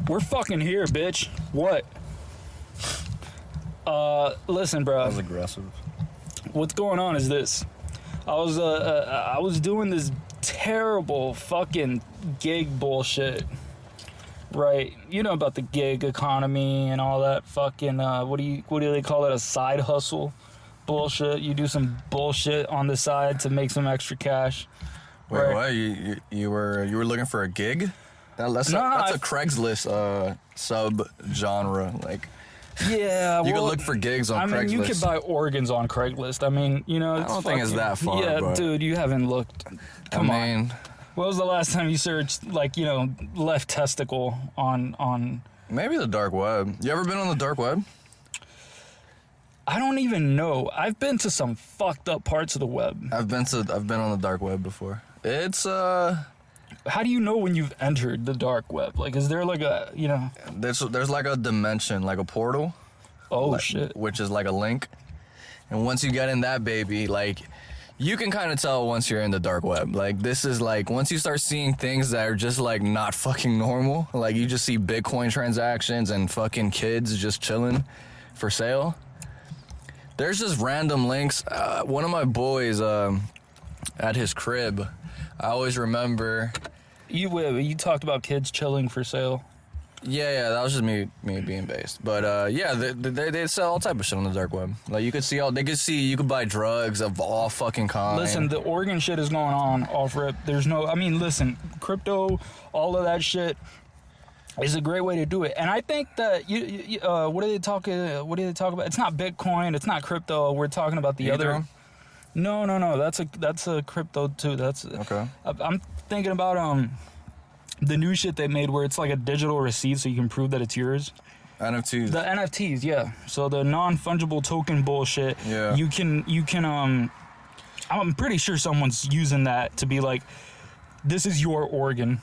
We're fucking here, bitch. What? Listen, bro. That was aggressive. What's going on is this. I was doing this terrible fucking gig bullshit. Right. You know about the gig economy and all that fucking what do they call it? A side hustle bullshit. You do some bullshit on the side to make some extra cash. Wait, right? What? You were looking for a gig? That's a Craigslist sub genre. Like, yeah, you could look for gigs on Craigslist. I mean, you could buy organs on Craigslist. I mean, you know, I don't think it's that far. Yeah, but dude, you haven't looked. Come on. When was the last time you searched, like, you know, left testicle on? Maybe the dark web. You ever been on the dark web? I don't even know. I've been to some fucked up parts of the web. I've been on the dark web before. It's How do you know when you've entered the dark web? Like, is there like a, you know? There's like a dimension, like a portal. Oh, shit. Which is like a link. And once you get in that baby, like, you can kind of tell once you're in the dark web. Like, this is like, once you start seeing things that are just like not fucking normal, like you just see Bitcoin transactions and fucking kids just chilling for sale. There's just random links. One of my boys, at his crib, I always remember. You talked about kids chilling for sale. Yeah, that was just me being based. But yeah, they sell all type of shit on the dark web. Like, you could buy drugs of all fucking kinds. Listen, the organ shit is going on off rip. Listen, crypto, all of that shit is a great way to do it. And I think that what do they talk about? It's not Bitcoin, it's not crypto. We're talking about the other. No. That's a crypto too. That's okay. I'm thinking about the new shit they made where it's like a digital receipt so you can prove that it's yours. NFTs. The NFTs, yeah. So the non-fungible token bullshit. Yeah. You can I'm pretty sure someone's using that to be like, this is your organ.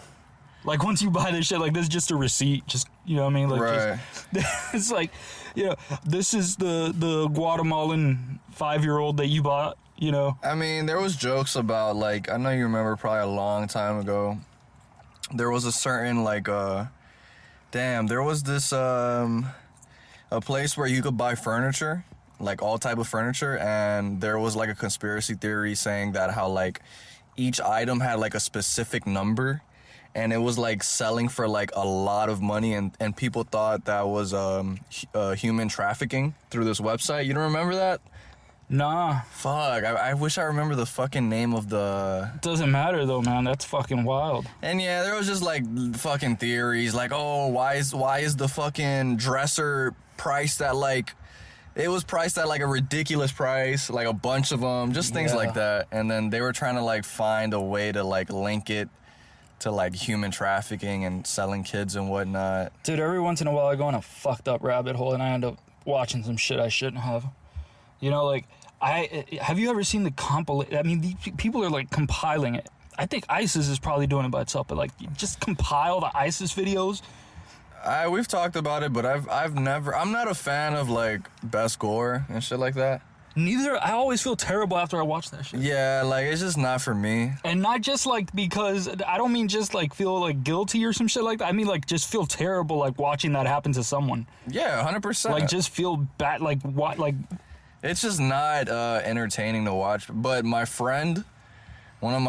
Like, once you buy this shit, like, this is just a receipt. Just, you know what I mean? Like, right. It's like, you know, this is the Guatemalan 5-year-old that you bought, you know? I mean, there was jokes about, like, I know you remember probably a long time ago, there was a certain, like, there was this, a place where you could buy furniture, like, all type of furniture, and there was, like, a conspiracy theory saying that how, like, each item had, like, a specific number, and it was, like, selling for, like, a lot of money, and people thought that was human trafficking through this website. You don't remember that? Nah. Fuck, I wish I remember the fucking name of the... Doesn't matter, though, man. That's fucking wild. And, yeah, there was just, like, fucking theories, like, oh, why is the fucking dresser priced at, like... It was priced at, like, a ridiculous price, like, a bunch of them, just things like that. And then they were trying to, like, find a way to, like, link it to, like, human trafficking and selling kids and whatnot. Dude, every once in a while I go in a fucked up rabbit hole and I end up watching some shit I shouldn't have. You know, like, have you ever seen the compilation? I mean, these people are, like, compiling it. I think ISIS is probably doing it by itself, but, like, just compile the ISIS videos. We've talked about it, but I'm not a fan of, like, Best Gore and shit like that. Neither. I always feel terrible after I watch that shit. Yeah, like, it's just not for me. And not just, like, because, I don't mean just, like, feel, like, guilty or some shit like that. I mean, like, just feel terrible, like, watching that happen to someone. Yeah, 100%. Like, just feel bad, like, what, like... It's just not entertaining to watch. But my friend, one of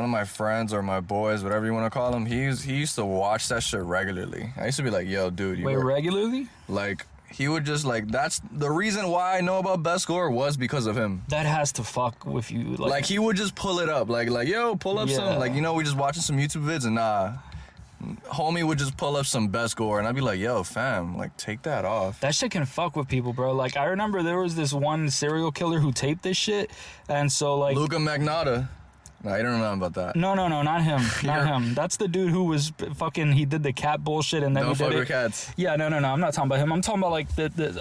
my friends or my boys, whatever you want to call him, he used to watch that shit regularly. I used to be like, yo, dude. Regularly? Like, he would just, like, that's the reason why I know about Best Gore was because of him. That has to fuck with you. Like he would just pull it up. Like yo, pull up some, like, you know, we just watching some YouTube vids and homie would just pull up some Best Gore and I'd be like, yo, fam, like, take that off. That shit can fuck with people, bro. Like, I remember there was this one serial killer who taped this shit, and so, like... Luca Magnotta. No, you don't know about that. No, not him. Not him. That's the dude who was fucking, he did the cat bullshit and then Don't he did fuck with cats. Yeah, no, I'm not talking about him. I'm talking about, like,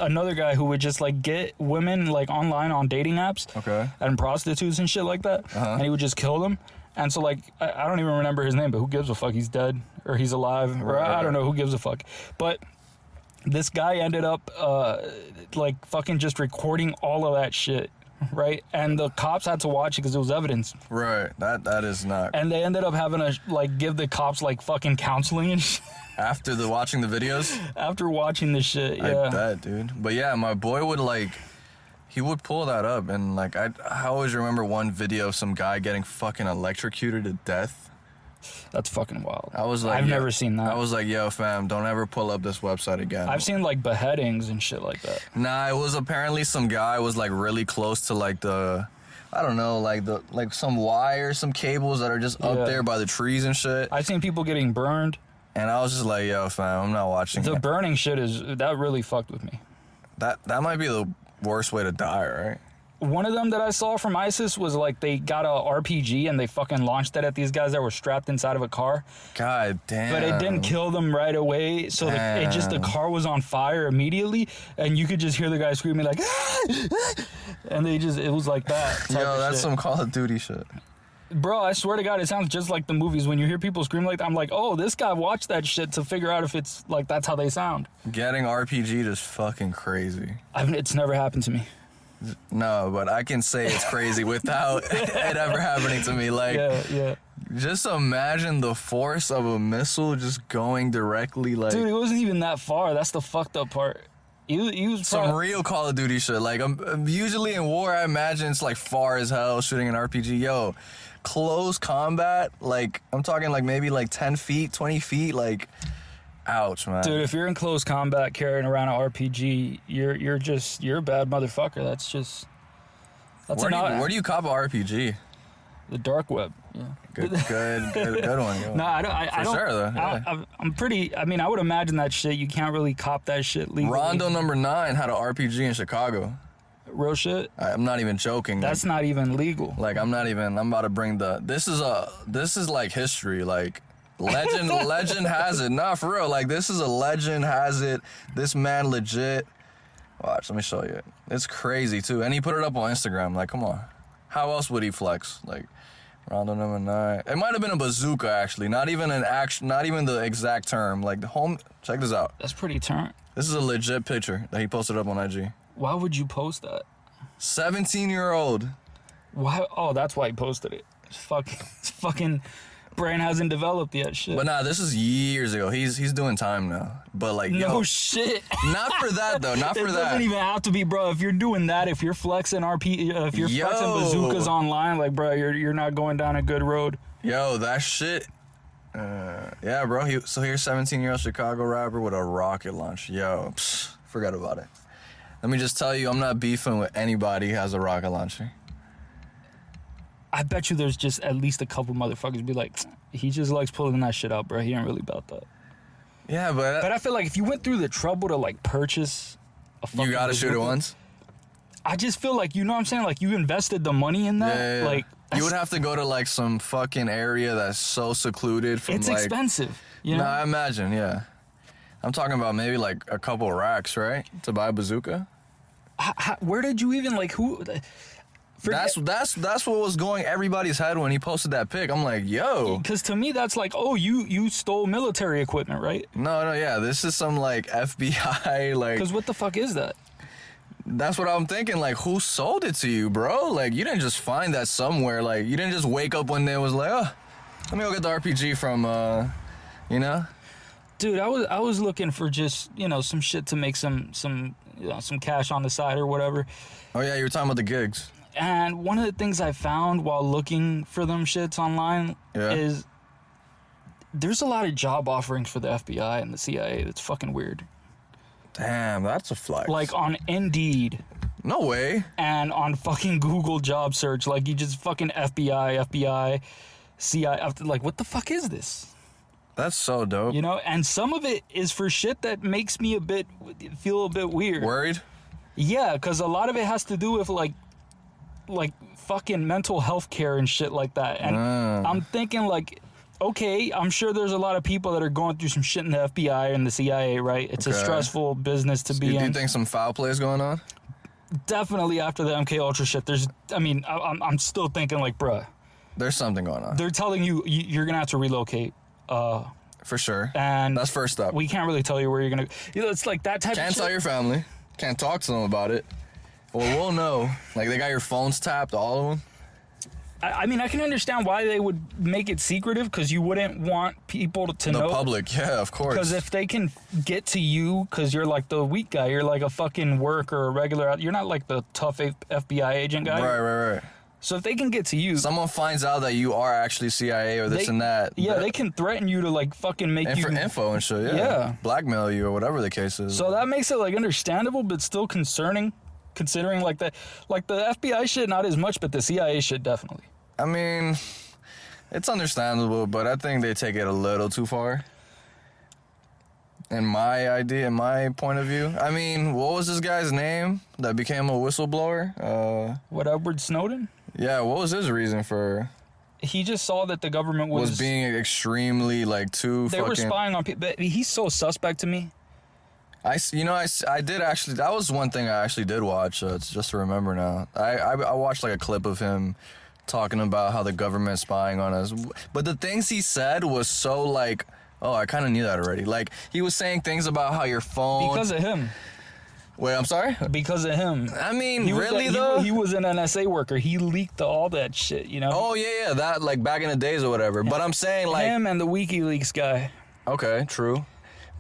another guy who would just, like, get women, like, online on dating apps. Okay. And prostitutes and shit like that. Uh-huh. And he would just kill them. And so, like, I don't even remember his name, but who gives a fuck? He's dead, or he's alive, or I don't know, who gives a fuck. But this guy ended up, like, fucking just recording all of that shit right? And the cops had to watch it because it was evidence. Right. That is not. And they ended up having to like give the cops like fucking counseling and shit After watching the videos? after watching this shit. Yeah. I bet, dude. But yeah, my boy would like, he would pull that up, and like I always remember one video of some guy getting fucking electrocuted to death. That's fucking wild. I was like, I've never seen that. I was like, yo, fam, don't ever pull up this website again. I've seen like beheadings and shit like that. Nah, it was apparently some guy was like really close to like the, I don't know, like some wires, some cables that are just up there by the trees and shit. I've seen people getting burned. And I was just like, yo, fam, I'm not watching The that. burning shit that really fucked with me. That might be the worst way to die, right? One of them that I saw from ISIS was like they got a RPG and they fucking launched it at these guys that were strapped inside of a car. God damn. But it didn't kill them right away. So the car was on fire immediately. And you could just hear the guy screaming like, and it was like that. Yo, that's some Call of Duty shit. Bro, I swear to God, it sounds just like the movies. When you hear people scream like that, I'm like, oh, this guy watched that shit to figure out if it's like that's how they sound. Getting RPG'd is fucking crazy. It's never happened to me. No, but I can say it's crazy without it ever happening to me. Like, Yeah. just imagine the force of a missile just going directly, like... Dude, it wasn't even that far. That's the fucked up part. He was some real Call of Duty shit. Like, I'm usually in war, I imagine it's like far as hell shooting an RPG. Yo, close combat, like, I'm talking like maybe like 10 feet, 20 feet, like... Ouch, man. Dude, if you're in close combat carrying around an RPG, you're a bad motherfucker. That's Where do you cop a RPG? The dark web. Yeah. Good one. No, I don't. For sure, though. Yeah. I'm pretty. I mean, I would imagine that shit. You can't really cop that shit legally. Rondo number 9 had an RPG in Chicago. Real shit. I'm not even joking. That's not even legal. Like, I'm about to bring this is like history. Like, legend has it. Nah, for real. Like, this is a legend has it. This man legit. Watch, let me show you. It's crazy too. And he put it up on Instagram. Like, come on. How else would he flex? Like, Rondo number 9. It might have been a bazooka, actually. Not even the exact term. Like, check this out. That's pretty turnt. This is a legit picture that he posted up on IG. Why would you post that? 17-year-old. Why? Oh, that's why he posted it. His fucking brain hasn't developed yet. Shit. But nah, this is years ago. He's doing time now. But like, no shit. Not for that though. Not for that. It doesn't even have to be, bro. If you're doing that, if you're flexing if you're flexing bazookas online, like, bro, you're not going down a good road. Yo, that shit. Yeah, bro. So here's 17-year-old Chicago rapper with a rocket launch. Yo, forget about it. Let me just tell you, I'm not beefing with anybody who has a rocket launcher. I bet you there's just at least a couple motherfuckers be like, he just likes pulling that shit out, bro. He ain't really about that. Yeah, but I feel like if you went through the trouble to like purchase a fucking you gotta shoot it once. I just feel like, you know what I'm saying? Like, you invested the money in that. Yeah. Like, you would have to go to like some fucking area that's so secluded from it's like... expensive. You know? Nah, I imagine, yeah. I'm talking about maybe like a couple racks, right? To buy a bazooka. Where did you even like who? That's what was going everybody's head when he posted that pic. I'm like, yo. Because to me, that's like, oh, you stole military equipment, right? No, yeah. This is some like FBI, like. Because what the fuck is that? That's what I'm thinking. Like, who sold it to you, bro? Like, you didn't just find that somewhere. Like, you didn't just wake up one day and was like, oh, let me go get the RPG from, you know? Dude, I was looking for just, you know, some shit to make some cash on the side or whatever. Oh yeah, you were talking about the gigs. And one of the things I found while looking for them shits online is there's a lot of job offerings for the FBI and the CIA. That's fucking weird. Damn, that's a flex. Like on Indeed. No way. And on fucking Google job search, like you just fucking FBI, CIA. Like, what the fuck is this? That's so dope. You know, and some of it is for shit that makes me feel a bit weird. Worried? Yeah, because a lot of it has to do with like fucking mental health care and shit like that. And I'm thinking like, okay, I'm sure there's a lot of people that are going through some shit in the FBI and the CIA, right? It's a stressful business to be in. Do you think some foul play is going on? Definitely after the MK Ultra shit. I'm still thinking like, bruh. There's something going on. They're telling you're gonna have to relocate. For sure. And that's first up. We can't really tell you where you're gonna. You know, it's like that type. Can't of shit. Tell your family. Can't talk to them about it. Well, we'll know. Like, they got your phones tapped, all of them? I mean, I can understand why they would make it secretive, because you wouldn't want people to know. The public, yeah, of course. Because if they can get to you, because you're like the weak guy, you're like a fucking work or a regular, you're not like the tough FBI agent guy. Right. So if they can get to you, someone finds out that you are actually CIA or this and that. Yeah, they can threaten you to like fucking make and you for info and shit. Yeah, blackmail you or whatever the case is. So that makes it like understandable, but still concerning, considering like the FBI shit not as much, but the CIA shit definitely. I mean, it's understandable, but I think they take it a little too far. In my point of view. I mean, what was this guy's name that became a whistleblower? What, Edward Snowden? Yeah, what was his reason for? He just saw that the government was being extremely like too. They were spying on people. But he's so suspect to me. I did actually. That was one thing I actually did watch. It's just to remember now. I watched like a clip of him talking about how the government's spying on us. But the things he said was so like, oh, I kind of knew that already. Like, he was saying things about how your phone. Because of him. Wait, I'm sorry? Because of him. I mean, though? He was an NSA worker. He leaked all that shit, you know? Oh, yeah, that, like, back in the days or whatever. Yeah. But I'm saying, like... Him and the WikiLeaks guy. Okay, true.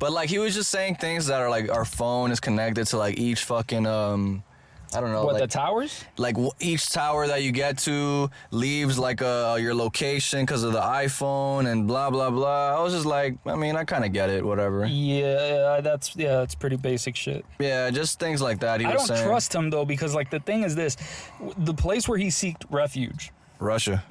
But, like, he was just saying things that are, like, our phone is connected to, like, each fucking, I don't know. What, like, the towers? Like, each tower that you get to leaves, like, your location because of the iPhone and blah, blah, blah. I was just like, I mean, I kind of get it, whatever. Yeah, that's pretty basic shit. Yeah, just things like that. I don't trust him, though, because, like, the thing is this. The place where he sought refuge. Russia.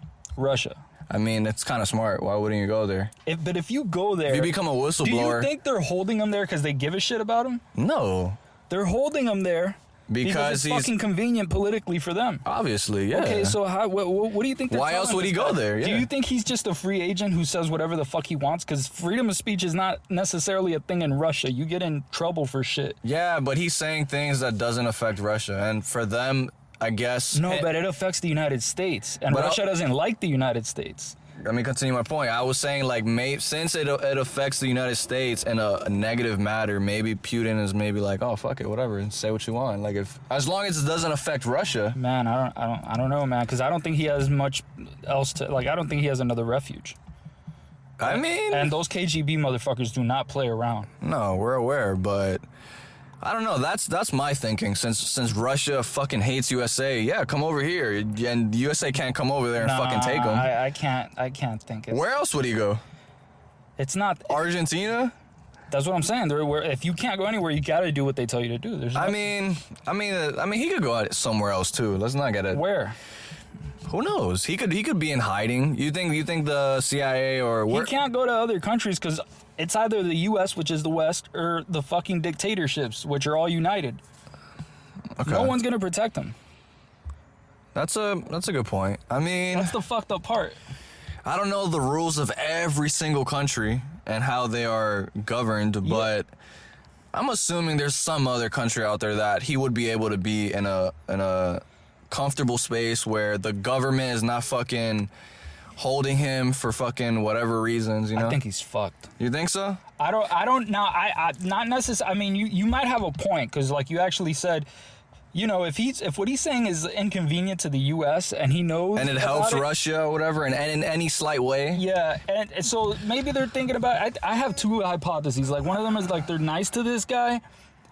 I mean, it's kind of smart. Why wouldn't you go there? But if you go there... If you become a whistleblower... Do you think they're holding him there because they give a shit about him? No. They're holding him there... Because it's fucking convenient politically for them. Obviously, yeah. Okay, so what do you think? Why else would he go there? Yeah. Do you think he's just a free agent who says whatever the fuck he wants? Because freedom of speech is not necessarily a thing in Russia. You get in trouble for shit. Yeah, but he's saying things that doesn't affect Russia, and for them, I guess. No, but it affects the United States, and Russia doesn't like the United States. Let me continue my point. I was saying, like, since it affects the United States in a negative matter, maybe Putin is maybe like, oh, fuck it, whatever, and say what you want. Like, as long as it doesn't affect Russia. Man, I don't know, man, because I don't think he has much else to, like, I don't think he has another refuge. I mean. And those KGB motherfuckers do not play around. No, we're aware, but. I don't know. That's my thinking. Since Russia fucking hates USA, yeah, come over here, and USA can't come over there and fucking take them. I can't think. Where else would he go? It's not Argentina. That's what I'm saying. If you can't go anywhere, you gotta do what they tell you to do. I mean, he could go out somewhere else too. Let's not get it. Where? Who knows? He could be in hiding. You think the CIA or he can't go to other countries because it's either the U.S., which is the West, or the fucking dictatorships, which are all united. Okay. No one's gonna protect him. That's a good point. I mean, that's the fucked up part. I don't know the rules of every single country and how they are governed, but I'm assuming there's some other country out there that he would be able to be in a comfortable space where the government is not fucking holding him for fucking whatever reasons, you know? I think he's fucked. You think so? I don't now. I not necessarily. I mean, you might have a point because, like, you actually said, you know, if what he's saying is inconvenient to the U.S. and he knows, and it helps Russia or whatever, and in any slight way. Yeah, and so maybe they're thinking about. I have two hypotheses. Like, one of them is like they're nice to this guy.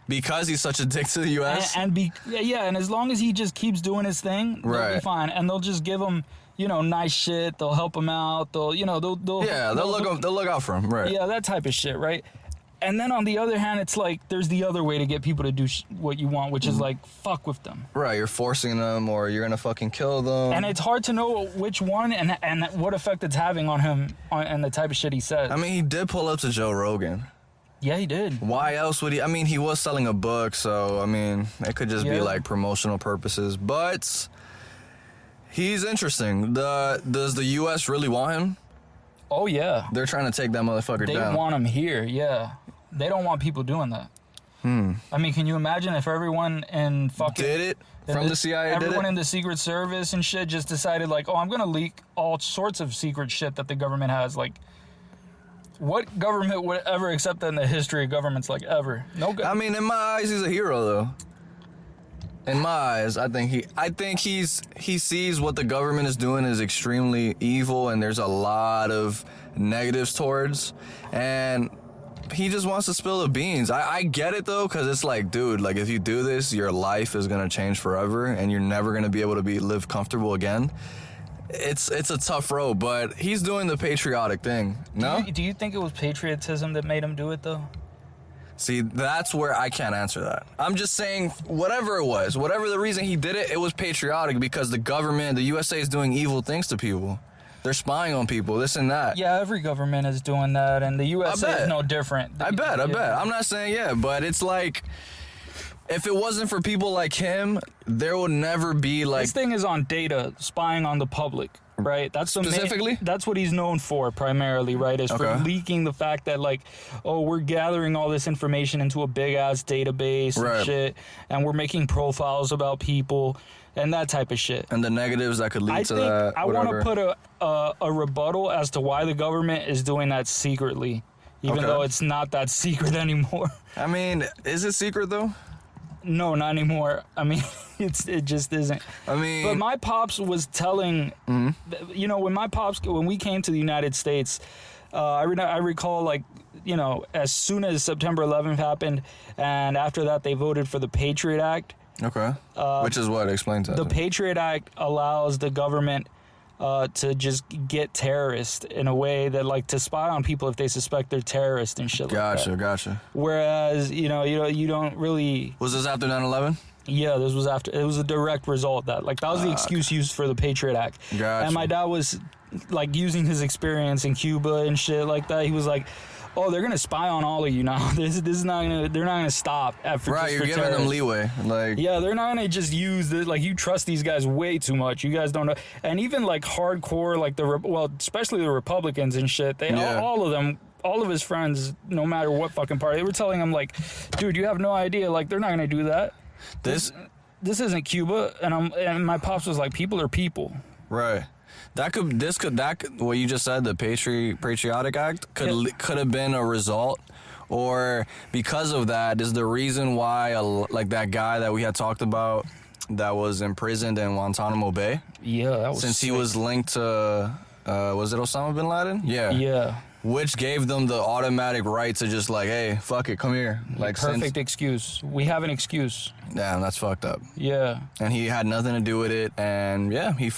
Because he's such a dick to the U.S.? And as long as he just keeps doing his thing, they'll be fine. And they'll just give him, you know, nice shit. They'll help him out. They'll look out for him, right? Yeah, that type of shit, right? And then on the other hand, it's like there's the other way to get people to do what you want, which is like fuck with them. Right, you're forcing them, or you're gonna fucking kill them. And it's hard to know which one and what effect it's having on him and the type of shit he says. I mean, he did pull up to Joe Rogan. Yeah, he did. Why else would he? I mean, he was selling a book, so, I mean, it could just be, like, promotional purposes. But he's interesting. Does the U.S. really want him? Oh, yeah. They're trying to take that motherfucker down. They want him here, yeah. They don't want people doing that. I mean, can you imagine if everyone in fucking... Did it? From the CIA did it? Everyone in the Secret Service and shit just decided, like, oh, I'm going to leak all sorts of secret shit that the government has, like... What government would ever accept that in the history of governments, like, ever? No. I mean, in my eyes, he's a hero, though. In my eyes, I think he sees what the government is doing is extremely evil, and there's a lot of negatives towards, and he just wants to spill the beans. I get it though, because it's like, dude, like if you do this, your life is gonna change forever, and you're never gonna be able to live comfortable again. It's a tough road, but he's doing the patriotic thing. No? Do you think it was patriotism that made him do it though? See, that's where I can't answer that. I'm just saying, whatever it was, whatever the reason he did it, it was patriotic because the government, the USA is doing evil things to people. They're spying on people, this and that. Yeah, every government is doing that, and the USA is no different. I bet. I'm not saying but it's like, if it wasn't for people like him, there would never be like... This thing is on data, spying on the public. Right, that's specifically. That's what he's known for primarily, right? Is for leaking the fact that like, oh, we're gathering all this information into a big ass database and shit, and we're making profiles about people and that type of shit. And the negatives that could lead to that. I want to put a rebuttal as to why the government is doing that secretly, even though it's not that secret anymore. I mean, is it secret though? No, not anymore. I mean, it just isn't. I mean, but my pops was telling, you know, when we came to the United States, I recall, like, you know, as soon as September 11th happened, and after that they voted for the Patriot Act. Okay. Which is what? Explain to us. The Patriot Act allows the government to just get terrorists in a way that, like, to spy on people if they suspect they're terrorists and shit like that. Gotcha. Whereas, you don't really... Was this after 9/11? Yeah, this was after. It was a direct result that was the excuse used for the Patriot Act. Gotcha. And my dad was, like, using his experience in Cuba and shit like that. He was like, oh, they're gonna spy on all of you now. This is not gonna. They're not gonna stop after. Right, you're giving them leeway. Like, yeah, they're not gonna just use this. Like, you trust these guys way too much. You guys don't know. And even like hardcore, like especially the Republicans and shit. All of them. All of his friends, no matter what fucking party, they were telling him like, dude, you have no idea. Like, they're not gonna do that. This isn't Cuba. And my pops was like, people are people. Right. That could what you just said, the Patriotic Act could have been a result, or because of that is the reason why like that guy that we had talked about that was imprisoned in Guantanamo Bay. Yeah, that was since sick. He was linked to was it Osama bin Laden? Yeah. Which gave them the automatic right to just like, hey, fuck it, come here. Like, perfect excuse. We have an excuse. Damn, that's fucked up. Yeah. And he had nothing to do with it, and yeah, he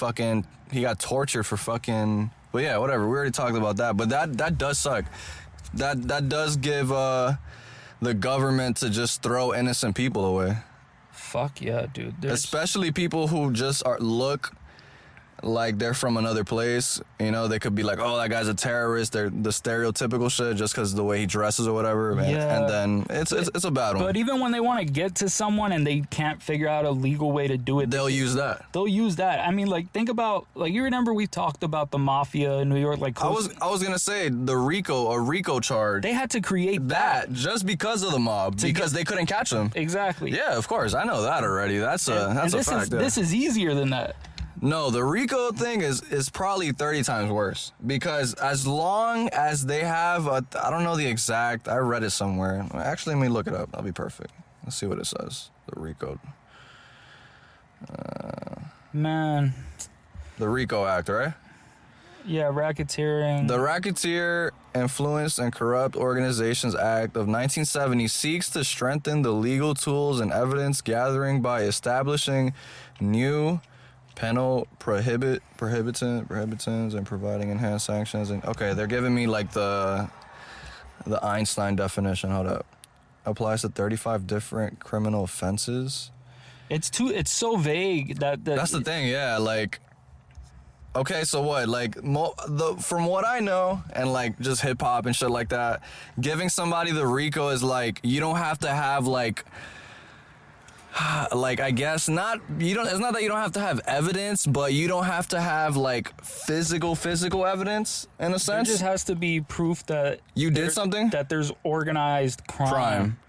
got tortured for fucking. But yeah, whatever. We already talked about that. But that does suck. That does give the government to just throw innocent people away. Fuck yeah, dude. Especially people who just look like they're from another place. You know, they could be like, oh, that guy's a terrorist. They're the stereotypical shit just because of the way he dresses or whatever. Yeah. And then it's a bad one. But even when they want to get to someone and they can't figure out a legal way to do it, they'll use that. I mean, like, think about, like, you remember we talked about the mafia in New York, like, I was gonna say a RICO charge. They had to create that just because of the mob, because they couldn't catch them. Exactly. Yeah, of course, I know that already. That's a fact. This is easier than that. No, the RICO thing is probably 30 times worse, because as long as they have I don't know the exact, I read it somewhere. Actually, let me look it up. That'll be perfect. Let's see what it says. The RICO. Man. The RICO Act, right? Yeah, racketeering. The Racketeer, Influence, and Corrupt Organizations Act of 1970 seeks to strengthen the legal tools and evidence gathering by establishing new penal prohibitants and providing enhanced sanctions. And okay, they're giving me like the Einstein definition. Hold up. Applies to 35 different criminal offenses. It's so vague that that's the thing. Yeah, like, okay, so what? Like, from what I know, and like just hip hop and shit like that, giving somebody the RICO is like, you don't have to have like I guess not. It's not that you don't have to have evidence, but you don't have to have like physical evidence in a sense. There just has to be proof that you did something, that there's organized crime.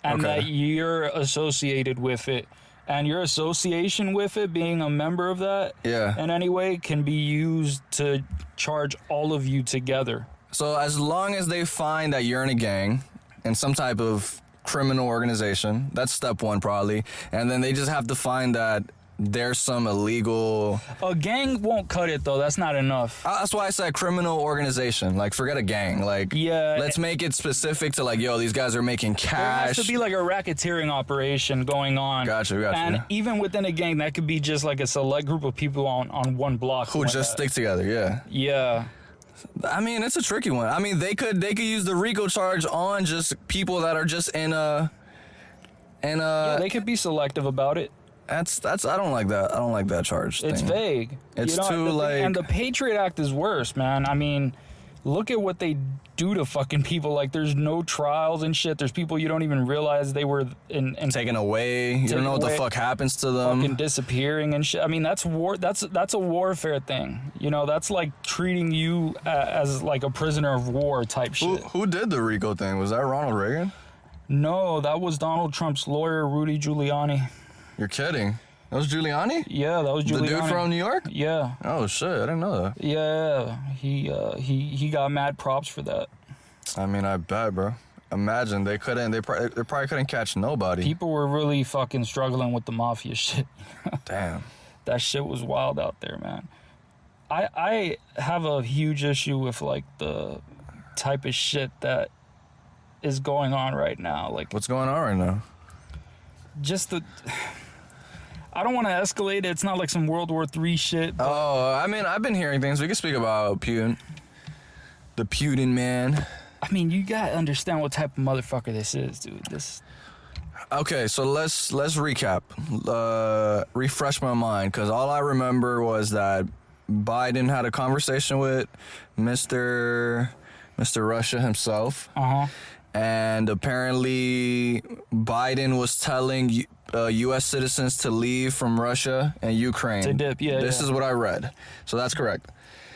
And that you're associated with it. And your association with it, being a member of that, in any way, can be used to charge all of you together. So as long as they find that you're in a gang and some type of criminal organization. That's step one, probably. And then they just have to find that there's some illegal... A gang won't cut it, though. That's not enough. That's why I said criminal organization. Like, forget a gang. Like, yeah, let's make it specific to, like, yo, these guys are making cash. There has to be, like, a racketeering operation going on. Gotcha. And even within a gang, that could be just, like, a select group of people on one block. Who just stick together, yeah. Yeah. I mean, it's a tricky one. I mean, they could use the RICO charge on just people that are just in a... Yeah, they could be selective about it. That's I don't like that. I don't like that charge. It's vague. It's too like. And the Patriot Act is worse, man. I mean, look at what they do to fucking people. Like, there's no trials and shit. There's people you don't even realize they were in taken away. You don't know what the fuck happens to them. Fucking disappearing and shit. I mean, that's war. That's a warfare thing. You know, that's like treating you as like a prisoner of war type shit. Who did the RICO thing? Was that Ronald Reagan? No, that was Donald Trump's lawyer, Rudy Giuliani. You're kidding. That was Giuliani? Yeah, that was Giuliani. The dude from New York? Yeah. Oh shit, I didn't know that. Yeah, he got mad props for that. I mean, I bet, bro. Imagine they probably couldn't catch nobody. People were really fucking struggling with the mafia shit. Damn. That shit was wild out there, man. I have a huge issue with like the type of shit that is going on right now. Like, what's going on right now? Just the... I don't want to escalate it. It's not like some World War III shit. Oh, I mean, I've been hearing things. We can speak about Putin. The Putin man. I mean, you gotta understand what type of motherfucker this is, dude. This... Okay, so let's recap. Refresh my mind, because all I remember was that Biden had a conversation with Mr. Russia himself. Uh-huh. And apparently Biden was telling U.S. citizens to leave from Russia and Ukraine. To dip, yeah. This is what I read. So that's correct.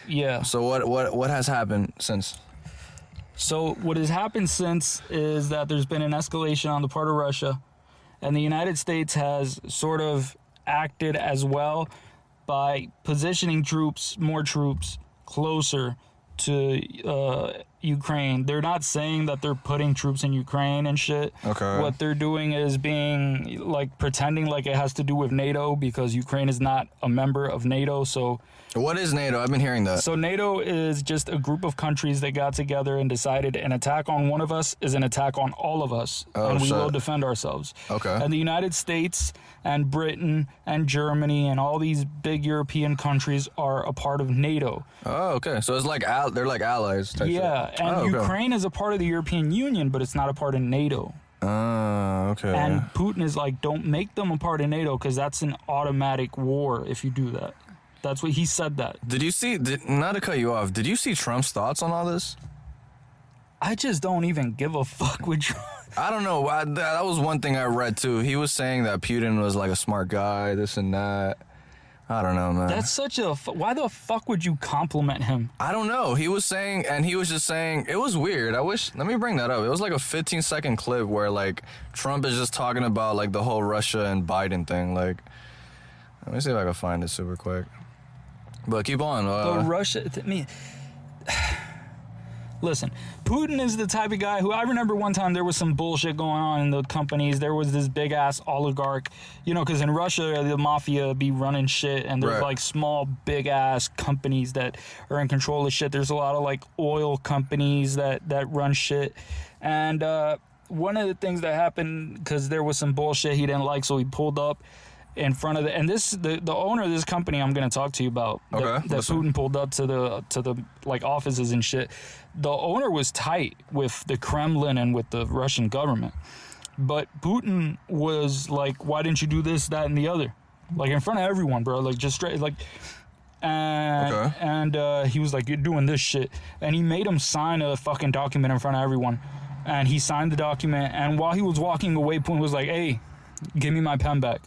Yeah. So what has happened since? So what has happened since is that there's been an escalation on the part of Russia, and the United States has sort of acted as well by positioning more troops closer to Ukraine. They're not saying that they're putting troops in Ukraine and shit. Okay. What they're doing is being like pretending like it has to do with NATO, because Ukraine is not a member of NATO. So what is NATO? I've been hearing that. So NATO is just a group of countries that got together and decided an attack on one of us is an attack on all of us, and we will defend ourselves. Okay. And the United States and Britain and Germany and all these big European countries are a part of NATO. Oh, okay. So it's like they're like allies type Yeah, shit. and Ukraine is a part of the European Union, but it's not a part of NATO. Okay. And Putin is like, don't make them a part of NATO, because that's an automatic war if you do that. That's what he said that. Did you see, not to cut you off, did you see Trump's thoughts on all this? I just don't even give a fuck with Trump. I don't know. That was one thing I read too. He was saying that Putin was like a smart guy, this and that. I don't know, man. That's such a... Why the fuck would you compliment him? I don't know. He was saying, and he was just saying, it was weird. Let me bring that up. It was like a 15-second clip where like Trump is just talking about like the whole Russia and Biden thing. Like, let me see if I can find it super quick. But keep on. Russia... Listen, Putin is the type of guy who... I remember one time there was some bullshit going on in the companies. There was this big-ass oligarch, you know, because in Russia, the mafia be running shit, and there's, like, small, big-ass companies that are in control of shit. There's a lot of, like, oil companies that run shit. And one of the things that happened, because there was some bullshit he didn't like, so he pulled up in front of the owner of this company I'm going to talk to you about, that Putin pulled up to the like offices and shit. The owner was tight with the Kremlin and with the Russian government, but Putin was like, why didn't you do this, that, and the other, like in front of everyone, bro, like just straight, like, and he was like, you're doing this shit, and he made him sign a fucking document in front of everyone, and he signed the document, and while he was walking away, Putin was like, hey, give me my pen back.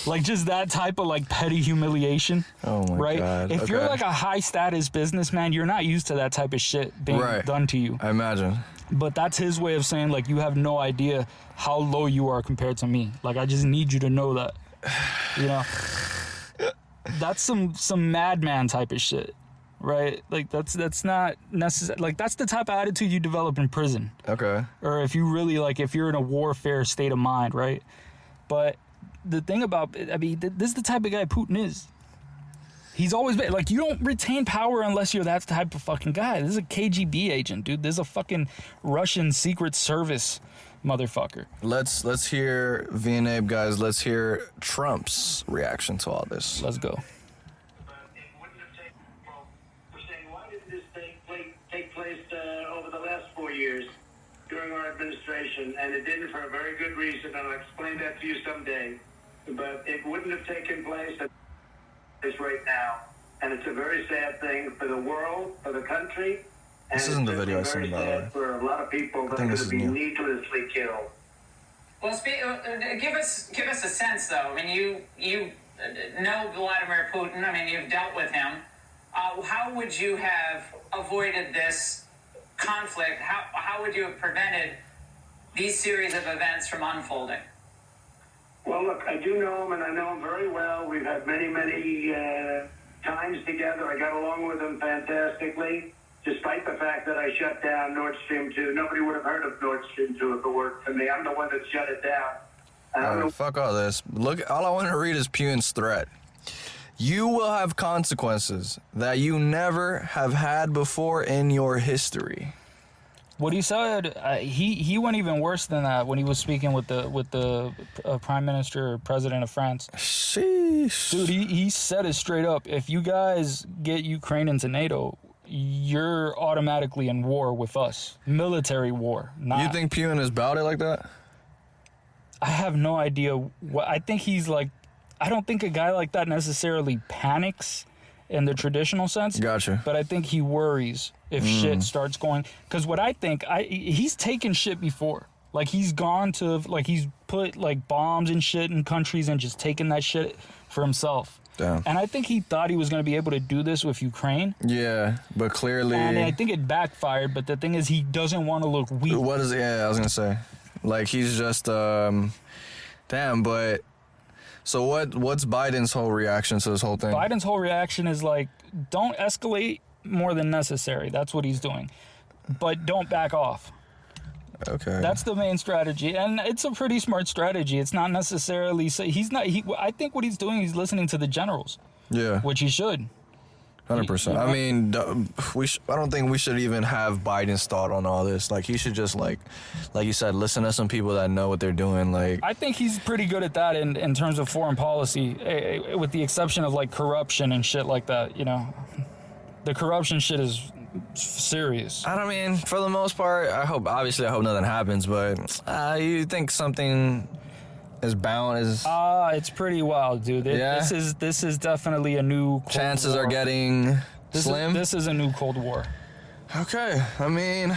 Like, just that type of, like, petty humiliation. Oh, my God. If you're, like, a high-status businessman, you're not used to that type of shit being done to you. I imagine. But that's his way of saying, like, you have no idea how low you are compared to me. Like, I just need you to know that. You know? That's some madman type of shit, right? Like that's not necessary. Like that's the type of attitude you develop in prison, Okay. or if you really like if you're in a warfare state of mind, right? But the thing about, I mean, this is the type of guy Putin is. He's always been like, you don't retain power unless you're that type of fucking guy. This is a KGB agent, dude. This is a fucking Russian Secret Service motherfucker. Let's hear N APE, guys. Let's hear Trump's reaction to all this. Let's go. Why did this take place over the last 4 years during our administration? And it didn't for a very good reason, and I'll explain that to you someday. But it wouldn't have taken place right now. And it's a very sad thing for the world, for the country. And This isn't the video I seen, by the way. For a lot of people that are going to be needlessly killed. Well, give us a sense, though. I mean, you know Vladimir Putin. I mean, you've dealt with him. How would you have avoided this conflict? How would you have prevented these series of events from unfolding? Well, look, I do know him, and I know him very well. We've had many times together. I got along with him fantastically, despite the fact that I shut down Nord Stream 2. Nobody would have heard of Nord Stream 2 if it worked for me. I'm the one that shut it down. Fuck all this. Look, all I want to read is Putin's threat. You will have consequences that you never have had before in your history. What he said, he went even worse than that when he was speaking with the prime minister or president of France. Sheesh. Dude, he said it straight up. If you guys get Ukraine into NATO, you're automatically in war with us. Military war. You think Putin is about it like that? I have no idea. I think he's like, I don't think a guy like that necessarily panics in the traditional sense. Gotcha. But I think he worries if shit starts going. Because what I think, he's taken shit before. Like he's gone to, like he's put like bombs and shit in countries and just taken that shit for himself. Damn. And I think he thought he was going to be able to do this with Ukraine. Yeah, but clearly. And I think it backfired. But the thing is, he doesn't want to look weak. What is it? Yeah, I was going to say. Like he's just, damn, but. So what's Biden's whole reaction to this whole thing? Biden's whole reaction is like, don't escalate more than necessary. That's what he's doing. But don't back off. Okay. That's the main strategy. And it's a pretty smart strategy. It's not necessarily... I think what he's doing, he's listening to the generals. Yeah. Which he should. 100%. I mean, I don't think we should even have Biden's thought on all this. Like, he should just, like you said, listen to some people that know what they're doing. Like, I think he's pretty good at that in terms of foreign policy, with the exception of, like, corruption and shit like that, you know. The corruption shit is serious. I don't mean, for the most part, I hope nothing happens, but you think something is bound is... It's pretty wild, dude. Yeah? This is definitely a new Cold Chances War. are getting slim? This is a new Cold War. Okay, I mean,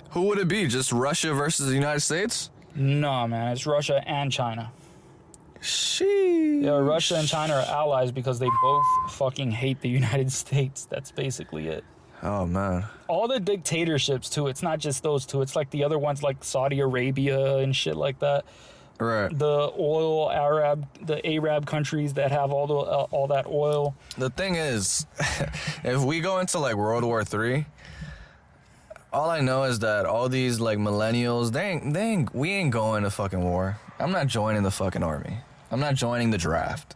who would it be? Just Russia versus the United States? No, man, it's Russia and China. Sheesh. Yeah, Russia and China are allies because they both fucking hate the United States. That's basically it. Oh, man. All the dictatorships, too. It's not just those two. It's like the other ones like Saudi Arabia and shit like that. Right. The Arab countries that have all that oil. The thing is, if we go into like World War III, all I know is that all these like millennials, we ain't going to fucking war. I'm not joining the fucking army. I'm not joining the draft.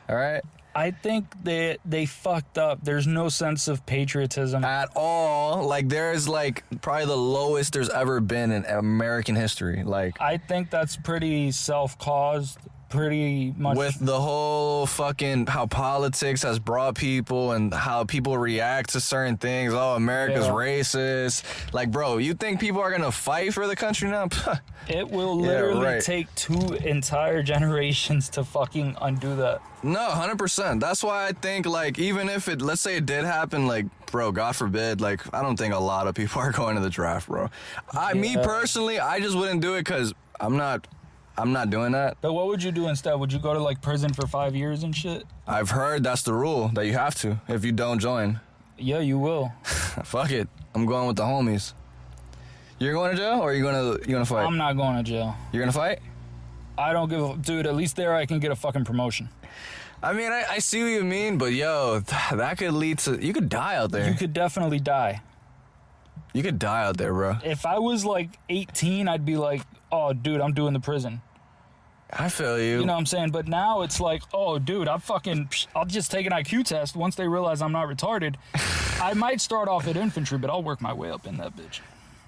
All right? I think they fucked up. There's no sense of patriotism at all. Like, there's like probably the lowest there's ever been in American history. Like, I think that's pretty self-caused. Pretty much with the whole fucking how politics has brought people and how people react to certain things. Oh, America's racist. Like, bro, you think people are gonna fight for the country now? It will literally take 2 entire generations to fucking undo that. No, 100%. That's why I think, like, even if let's say it did happen, like, bro, God forbid, like, I don't think a lot of people are going to the draft, bro. Me personally, I just wouldn't do it because I'm not doing that. But what would you do instead? Would you go to like prison for 5 years and shit? I've heard that's the rule, that you have to if you don't join. Yeah, you will. Fuck it. I'm going with the homies. You're going to jail or you gonna fight? I'm not going to jail. You're gonna fight? I don't give a... Dude, at least there I can get a fucking promotion. I mean, I see what you mean, but yo, that could lead to, you could die out there. You could definitely die. You could die out there, bro. If I was like 18, I'd be like, oh, dude, I'm doing the prison. I feel you. You know what I'm saying? But now it's like, oh, dude, I'll just take an IQ test. Once they realize I'm not retarded, I might start off at infantry, but I'll work my way up in that bitch.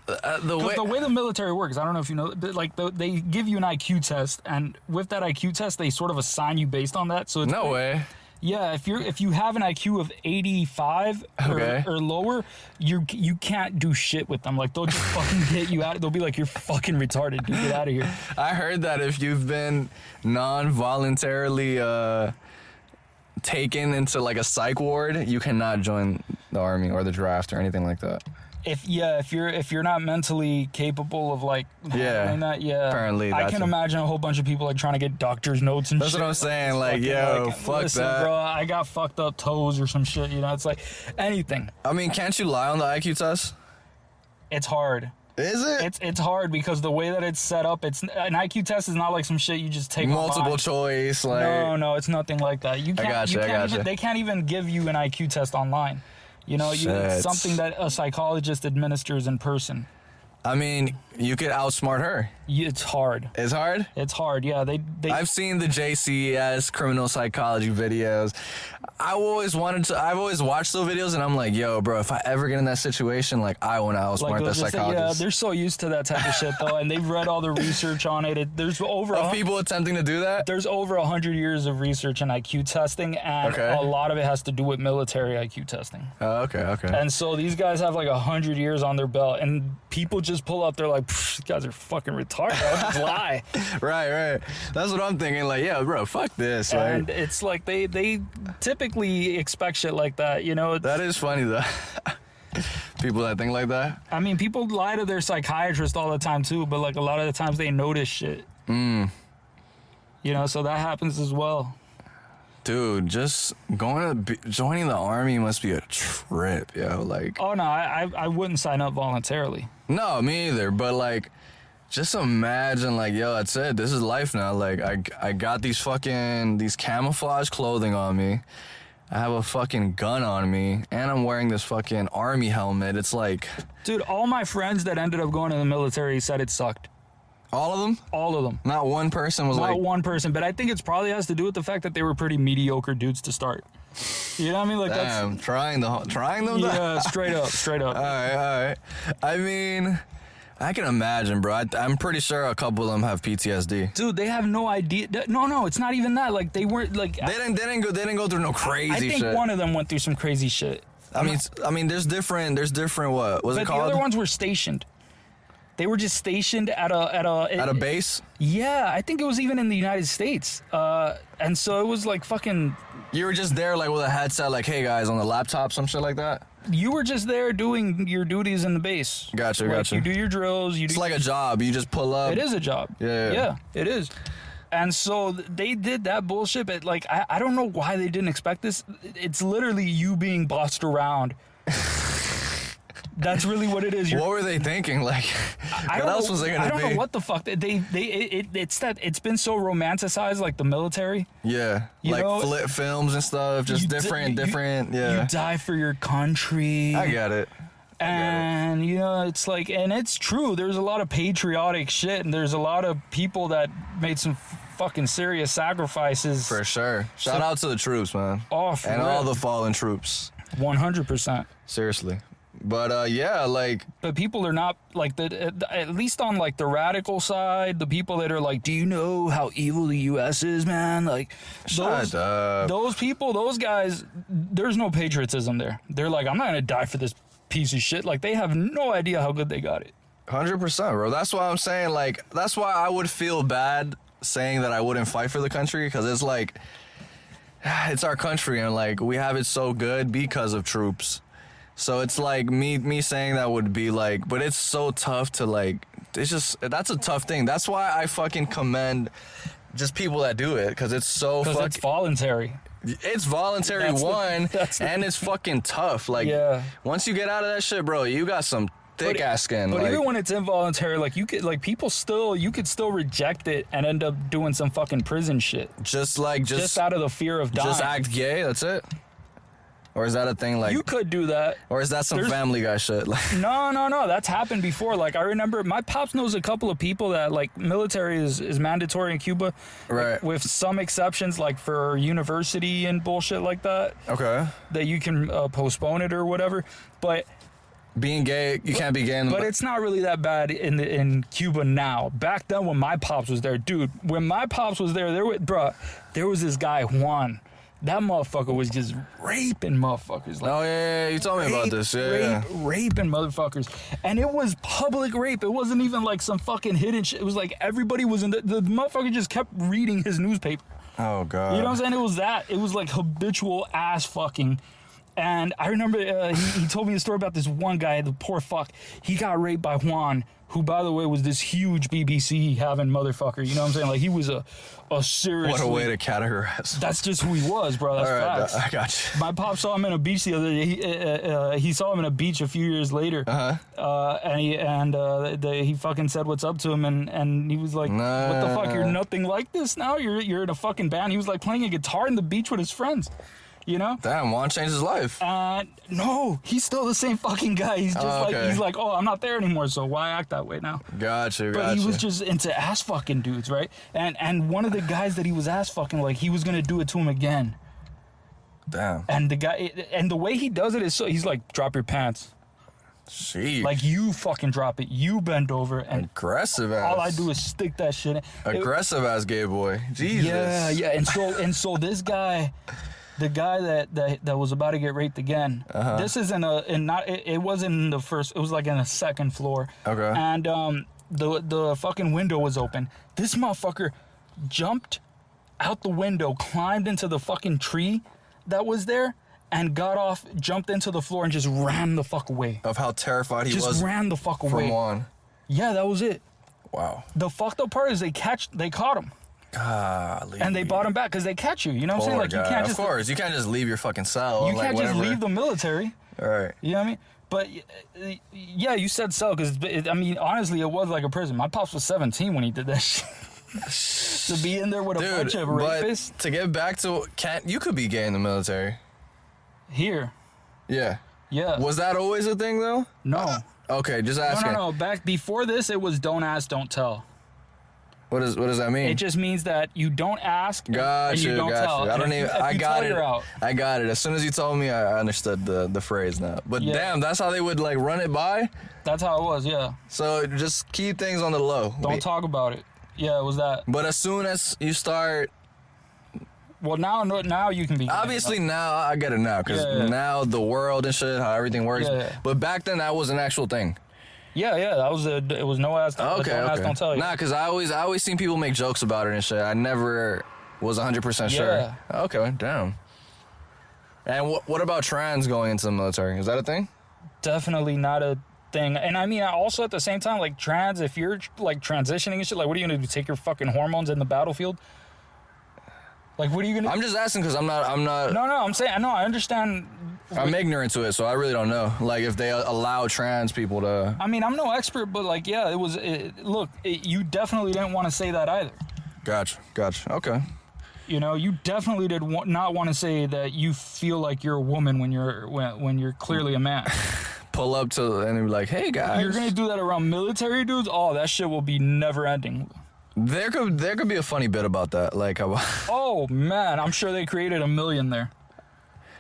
The way the military works, I don't know if you know, but like they give you an IQ test, and with that IQ test, they sort of assign you based on that. So it's No way. Yeah, if you have an IQ of 85 or lower, you can't do shit with them. Like, they'll just fucking get you out. They'll be like, you're fucking retarded, dude. Get out of here. I heard that if you've been non-voluntarily taken into like a psych ward, you cannot join the army or the draft or anything like that. If you're not mentally capable of like handling that, apparently I that's can imagine a whole bunch of people like trying to get doctor's notes and That's shit. what I'm saying. Like, fucking, yo, like, fuck listen, that. bro. I got fucked up toes or some shit. You know, it's like anything. I mean, can't you lie on the IQ test? It's hard. Is it? It's hard because the way that it's set up, it's an IQ test is not like some shit you just take Multiple online. choice, like No, it's nothing like that. You can't. I gotcha. They can't even give you an IQ test online. You know, it's something that a psychologist administers in person. I mean, you could outsmart her. It's hard. It's hard? It's hard, yeah. I've seen the JCS criminal psychology videos. I've always watched those videos, and I'm like, yo, bro, if I ever get in that situation, like, I want to outsmart the psychologist. Yeah, they're so used to that type of shit, though, and they've read all the research on it. There's over of people attempting to do that? There's over 100 years of research in IQ testing, and a lot of it has to do with military IQ testing. Oh, okay. And so these guys have like 100 years on their belt, and people just pull up, they're like, these guys are fucking retarded. I'll just lie. Right. That's what I'm thinking. Like, yeah, bro, fuck this. And right? it's like they typically expect shit like that, you know? That is funny, though. People that think like that. I mean, people lie to their psychiatrist all the time, too, but like a lot of the times they notice shit. You know, so that happens as well. Dude, just joining the army must be a trip, yo. Like, oh no, I wouldn't sign up voluntarily. No, me either. But like, just imagine, like, yo, that's it. This is life now. Like, I got these camouflage clothing on me. I have a fucking gun on me, and I'm wearing this fucking army helmet. It's like, dude, all my friends that ended up going to the military said it sucked. All of them? All of them. Not one person was like... Not one person, but I think it probably has to do with the fact that they were pretty mediocre dudes to start. You know what I mean? Like, damn, that's... trying them? Yeah, straight up. All right. I mean, I can imagine, bro. I'm pretty sure a couple of them have PTSD. Dude, they have no idea. No, it's not even that. Like, they weren't, like... They didn't go through no crazy shit. I think one of them went through some crazy shit. I mean, there's different, what was it called? But the other ones were stationed. They were just stationed at a base? Yeah, I think it was even in the United States. And so it was like fucking... You were just there like with a headset, like, hey guys, on the laptop, some shit like that? You were just there doing your duties in the base. Gotcha. You do your drills. It's like a job. You just pull up. It is a job. Yeah, it is. And so they did that bullshit, but like, I don't know why they didn't expect this. It's literally you being bossed around. That's really what it is. What were they thinking? Like, what else was they gonna be? I don't know what the fuck it's been so romanticized, like the military. Yeah, you like know, flip films and stuff, just different. Yeah, you die for your country. I get it. And you know, it's like, and it's true. There's a lot of patriotic shit, and there's a lot of people that made some fucking serious sacrifices. For sure. Shout out to the troops, man. Oh, for and real. all the fallen troops. 100%. Seriously. But yeah, like. But people are not like at least on like the radical side, the people that are like, do you know how evil the U.S. is, man? Like, shut up. Those people, those guys, there's no patriotism there. They're like, I'm not gonna die for this piece of shit. Like, they have no idea how good they got it. 100%, bro. That's why I'm saying, like, that's why I would feel bad saying that I wouldn't fight for the country, because it's like, it's our country, and like, we have it so good because of troops. So it's like me saying that would be like, but it's so tough to like, it's just, that's a tough thing. That's why I fucking commend just people that do it, because it's so fucking. Because it's voluntary. It's voluntary, and it's fucking tough. Like, once you get out of that shit, bro, you got some thick ass skin. But like, even when it's involuntary, like you could, like you could still reject it and end up doing some fucking prison shit. just Out of the fear of dying. just act gay. That's it. Or is that a thing like? You could do that. Or is that some Family Guy shit? Like, No. That's happened before. Like, I remember my pops knows a couple of people that, like, military is mandatory in Cuba. Right. Like, with some exceptions, like for university and bullshit like that. okay. That you can postpone it or whatever. But Being gay, you can't be gay in the. But it's not really that bad in Cuba now. Back then, when my pops was there, dude. When my pops was there there was this guy Juan. That motherfucker was just raping motherfuckers. Like, Oh yeah, you told me about this. Yeah. raping motherfuckers, and it was public rape. It wasn't even like some fucking hidden shit. It was like everybody was in the motherfucker just kept reading his newspaper. Oh god. You know what I'm saying? It was like habitual ass fucking. And I remember he told me a story about this one guy, the poor fuck. He got raped by Juan, who, by the way, was this huge BBC having motherfucker. You know what I'm saying? Like, he was a serious. What a way to categorize. That's just who he was, bro. That's All right, facts. I got you. My pop saw him in a beach the other day. He saw him in a beach a few years later. And he fucking said what's up to him, and he was like, "What the fuck? You're nothing like this now. You're in a fucking band." He was like playing a guitar in the beach with his friends. You know? Damn, Juan changed his life. No, he's still the same fucking guy. He's just he's like, oh, I'm not there anymore, so why act that way now? Gotcha. But he was just into ass fucking dudes, right? And one of the guys that he was ass fucking, like, he was gonna do it to him again. Damn. And the way he does it is so he's like, drop your pants. Sheesh. Like, you fucking drop it. You bend over, and aggressive ass. all I do is stick that shit in. Aggressive ass gay boy. Jesus. Yeah. And so this guy. The guy that was about to get raped again. This is it wasn't in the first. It was like in the second floor. Okay. And the fucking window was open. This motherfucker jumped out the window, climbed into the fucking tree that was there, and got off, jumped into the floor, and just ran the fuck away. Of how terrified he was. Just ran the fuck away. From Juan. Yeah, that was it. Wow. The fucked up part is they caught him. Golly. And they bought him back because they catch you. You know what I'm saying? Like, guy. you can't just. Of course, you can't just leave your fucking cell. You can't just leave the military. All right. You know what I mean? But yeah, you said cell because I mean, honestly, it was like a prison. My pops was 17 when he did that shit. To be in there with a bunch of rapists. But to get back to you could be gay in the military. Here. Yeah. Yeah. Was that always a thing though? No. Okay, just asking. No. Back before this, it was don't ask, don't tell. What does that mean? It just means that you don't ask and you don't tell. I don't even. I got it. Out. I got it. As soon as you told me, I understood the phrase now. But damn, that's how they would like run it by. That's how it was. Yeah. So just keep things on the low. Don't talk about it. Yeah, it was that. But as soon as you start. Well, now you can be. Obviously, now I get it now because now the world and shit, how everything works. Yeah. But back then, that was an actual thing. Yeah, it was no ask. Okay. Ask, don't tell you. Nah, because I always seen people make jokes about it and shit. I never was 100% sure. Okay, damn. And what about trans going into the military? Is that a thing? Definitely not a thing. And I mean, also at the same time, like trans, if you're like transitioning and shit, like what are you gonna do? Take your fucking hormones in the battlefield? Like, what are you gonna? I'm just asking because I'm not. No, I'm saying I understand. I'm ignorant to it, so I really don't know. Like, if they allow trans people to. I mean, I'm no expert, but like, yeah, it was. You definitely didn't want to say that either. Gotcha. Okay. You know, you definitely did not want to say that you feel like you're a woman when you're clearly a man. Pull up to and be like, hey guys. You're gonna do that around military dudes? Oh, that shit will be never ending. There could be a funny bit about that, like. Oh man, I'm sure they created a million there.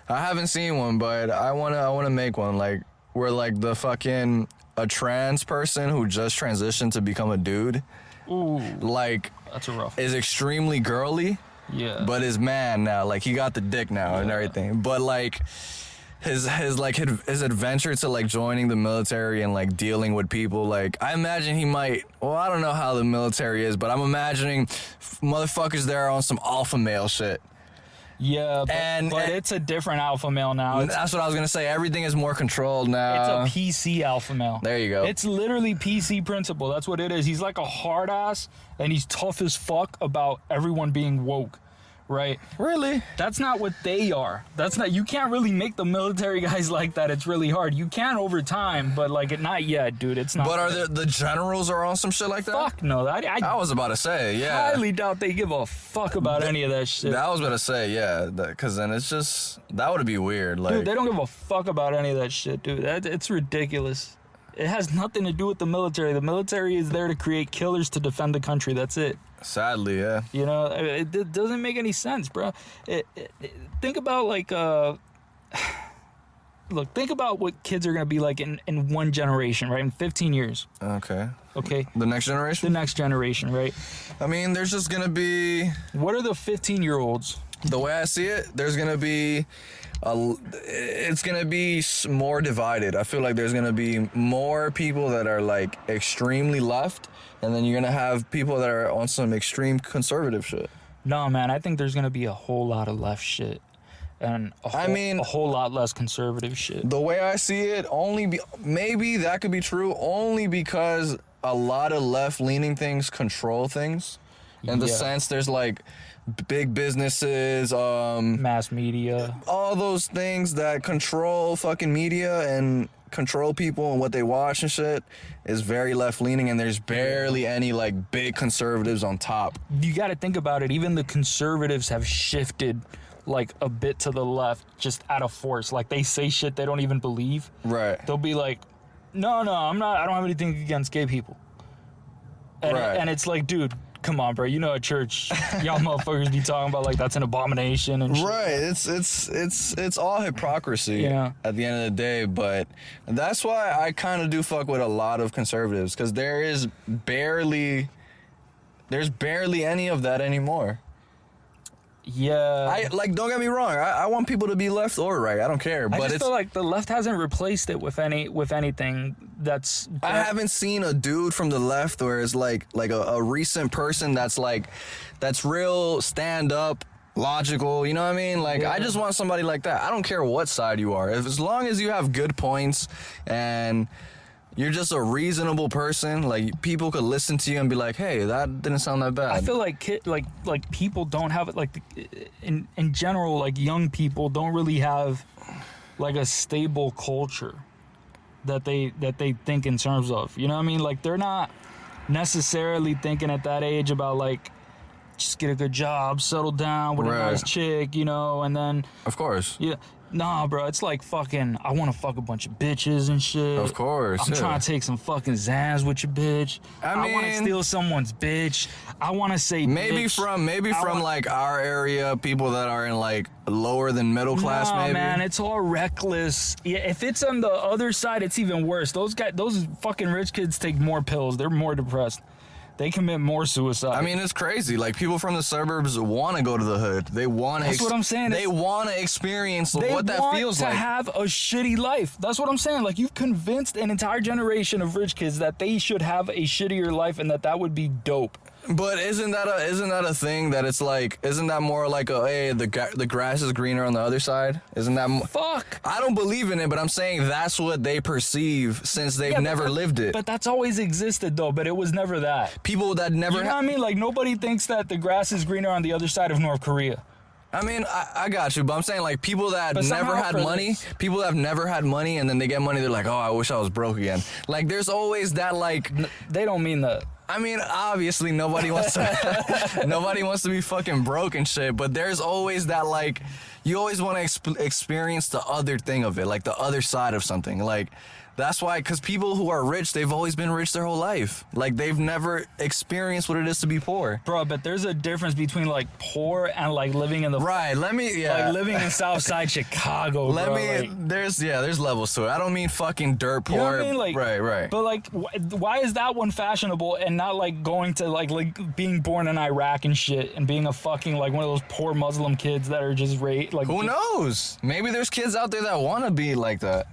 I haven't seen one, but I wanna make one, like where like the fucking a trans person who just transitioned to become a dude. Ooh, like that's a rough. Is extremely girly. Yeah. But is man now, like he got the dick now and everything. But like his adventure to like joining the military and like dealing with people, like I imagine he might. Well, I don't know how the military is, but I'm imagining motherfuckers there on some alpha male shit. Yeah, but it's a different alpha male now. That's what I was gonna say. Everything is more controlled now. It's a PC alpha male. There you go. It's literally PC principle. That's what it is. He's like a hard ass, and he's tough as fuck about everyone being woke, right? Really? That's not what they are. That's not. You can't really make the military guys like that. It's really hard. You can over time, but like not yet, dude. It's not. But are the generals are on some shit like that? Fuck no. I was about to say, yeah. highly doubt they give a fuck about any of that shit. I was about to say, yeah, because then it's just that would be weird. Like, Dude, they don't give a fuck about any of that shit, dude. It's ridiculous. It has nothing to do with the military. The military is there to create killers to defend the country. That's it. sadly, yeah. You know, it doesn't make any sense, bro. Think about like look, think about what kids are gonna be like in one generation, right? In 15 years. Okay. Okay. The next generation? The next generation, right? I mean, there's just gonna be. What are the 15-year-olds? The way I see it, there's gonna be. It's gonna be more divided. I feel like there's gonna be more people that are like extremely left, and then you're gonna have people that are on some extreme conservative shit. No, man, I think there's gonna be a whole lot of left shit, and a whole lot less conservative shit. The way I see it, maybe that could be true only because a lot of left-leaning things control things. In the sense, there's like big businesses, mass media, all those things that control fucking media and control people and what they watch and shit is very left-leaning, and there's barely any like big conservatives on top. You got to think about it. Even the conservatives have shifted like a bit to the left just out of force. Like they say shit they don't even believe. Right. They'll be like, no, I'm not. I don't have anything against gay people. And, Right. and it's like, dude, come on, bro. You know, at church, y'all motherfuckers be talking about like that's an abomination and shit. Right. It's all hypocrisy. Yeah. At the end of the day, but that's why I kind of do fuck with a lot of conservatives, because there's barely any of that anymore. Yeah. Don't get me wrong. I want people to be left or right. I don't care. I But just feel like the left hasn't replaced it with anything that's. I haven't seen a dude from the left where it's like a recent person that's real stand up, logical. You know what I mean? Like, Yeah. I just want somebody like that. I don't care what side you are. As long as you have good points and you're just a reasonable person, like people could listen to you and be like, hey, that didn't sound that bad. I feel like like people don't have it, like in general, like young people don't really have like a stable culture that they think in terms of, you know what I mean? Like they're not necessarily thinking at that age about like just get a good job, settle down with a Right. nice chick, you know, and then Of course. yeah. Nah, bro, it's like fucking, I want to fuck a bunch of bitches and shit. Of course, I'm yeah. trying to take some fucking Zans with your bitch. I want to mean- steal someone's bitch. I want to say Maybe bitch. from like our area, people that are in like lower than middle class, Nah, maybe. man, it's all reckless. Yeah, if it's on the other side, it's even worse. Those fucking rich kids take more pills. They're more depressed. They commit more suicide. I mean, it's crazy. Like, people from the suburbs want to go to the hood. They want to. That's what I'm saying. They want to experience they what that want feels to like. have a shitty life. That's what I'm saying. Like, you've convinced an entire generation of rich kids that they should have a shittier life and that would be dope. But isn't that a thing that it's like? Isn't that more like a hey, the grass is greener on the other side? Isn't that? Fuck. I don't believe in it, but I'm saying that's what they perceive since they've Yeah, but never lived it. But that's always existed, though. But it was never that. People that never. You know what I mean? Like, nobody thinks that the grass is greener on the other side of North Korea. I mean, I got you, but I'm saying like people that But never somehow had for money, this- people that have never had money, and then they get money, they're like, oh, I wish I was broke again. Like, there's always that like. They don't mean that. I mean, obviously nobody wants to be fucking broke and shit, but there's always that like, you always want to experience the other thing of it, like the other side of something. Like, that's why, because people who are rich, they've always been rich their whole life. Like, they've never experienced what it is to be poor. Bro, but there's a difference between like poor and like living in the Right, like living in Southside Chicago. Bro. Like, there's levels to it. I don't mean fucking dirt poor. you know what I mean? Like, right. But like, why is that one fashionable and not like going to like being born in Iraq and shit and being a fucking like one of those poor Muslim kids that are just like. Who knows? Maybe there's kids out there that want to be like that.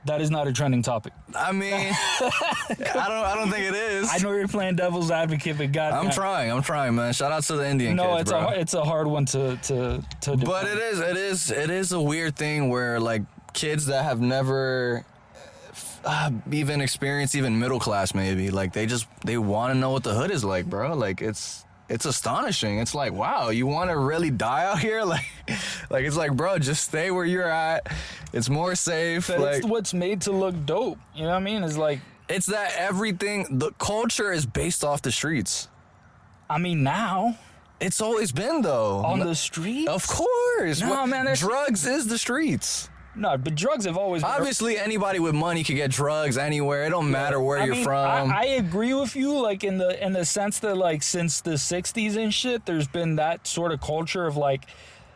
That is not a trending topic. I mean, I don't think it is. I know you're playing devil's advocate, but God, I'm trying, man. Shout out to the Indian no, kids, it's a hard one to defend. But it is a weird thing where like kids that have never even experienced even middle class, maybe like they want to know what the hood is like, bro. Like it's it's astonishing. It's like, wow, you want to really die out here? Like it's like, bro, just stay where you're at. It's more safe. But Like, it's what's made to look dope. You know what I mean? It's like, it's that everything, the culture is based off the streets. I mean, now It's always been, though. on the streets. Of course. No, man, that's- drugs is the streets. No, but drugs have always been. Obviously, anybody with money can get drugs anywhere. It don't matter where I you're mean, from. I agree with you, like in the sense that like since the '60s and shit, there's been that sort of culture of like,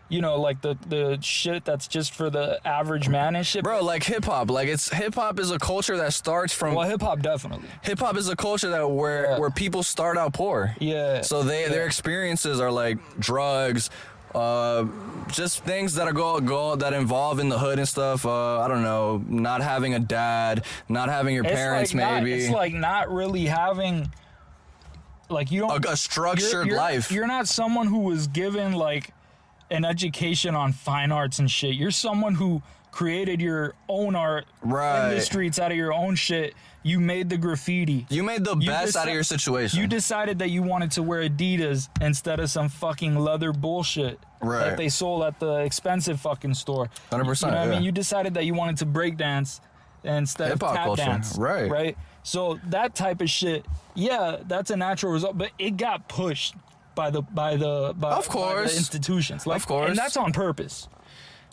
you know, like the shit that's just for the average man and shit. Bro, like hip hop, like hip hop is a culture that starts from. Well, hip hop definitely. Hip hop is a culture that where people start out poor. Yeah. So their experiences are like drugs, just things that go that involve in the hood and stuff. I don't know, not having a dad, not having your parents, maybe. It's like not really having. Like you don't a structured life. You're not someone who was given like an education on fine arts and shit. You're someone who created your own art in Right. the streets out of your own shit. You made the graffiti. You made the best out of your situation. You decided that you wanted to wear Adidas instead of some fucking leather bullshit Right. that they sold at the expensive fucking store. 100%, You know what I yeah. mean? You decided that you wanted to break dance instead Hip-hop of tap culture, dance. right. Right? So that type of shit, yeah, that's a natural result, but it got pushed by the Of course. by the institutions. Like, Of course. And that's on purpose.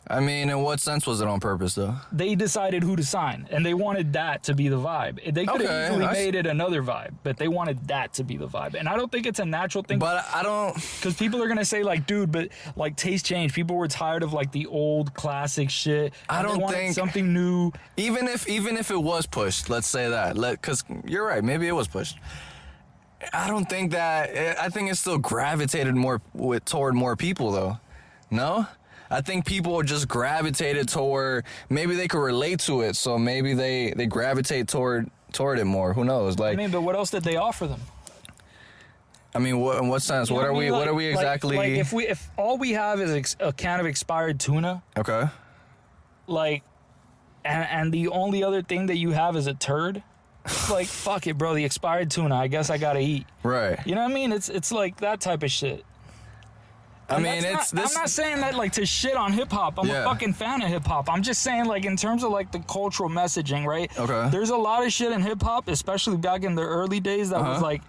I mean, in what sense was it on purpose, though? They decided who to sign, and they wanted that to be the vibe. They could have Okay, easily I s- made it another vibe, but they wanted that to be the vibe. And I don't think it's a natural thing, But I don't. because people are gonna say like, dude, but like taste change. People were tired of like the old classic shit. I and they don't wanted think- something new. Even if it was pushed, let's say that, because you're right, maybe it was pushed. I don't think that. I think it still gravitated more toward more people, though. No, I think people just gravitated toward. Maybe they could relate to it, so maybe they gravitate toward it more. Who knows? Like, I mean, but what else did they offer them? what in what sense? You know What are I we? mean? What Like- are we exactly? Like if all we have is a can of expired tuna, Okay. like, and the only other thing that you have is a turd. It's like, fuck it, bro. The expired tuna. I guess I gotta eat. Right. You know what I mean? It's like that type of shit. I And mean, that's it's not, this. I'm not saying that like to shit on hip hop. I'm Yeah. a fucking fan of hip hop. I'm just saying like in terms of like the cultural messaging, right? Okay. There's a lot of shit in hip hop, especially back in the early days, that was like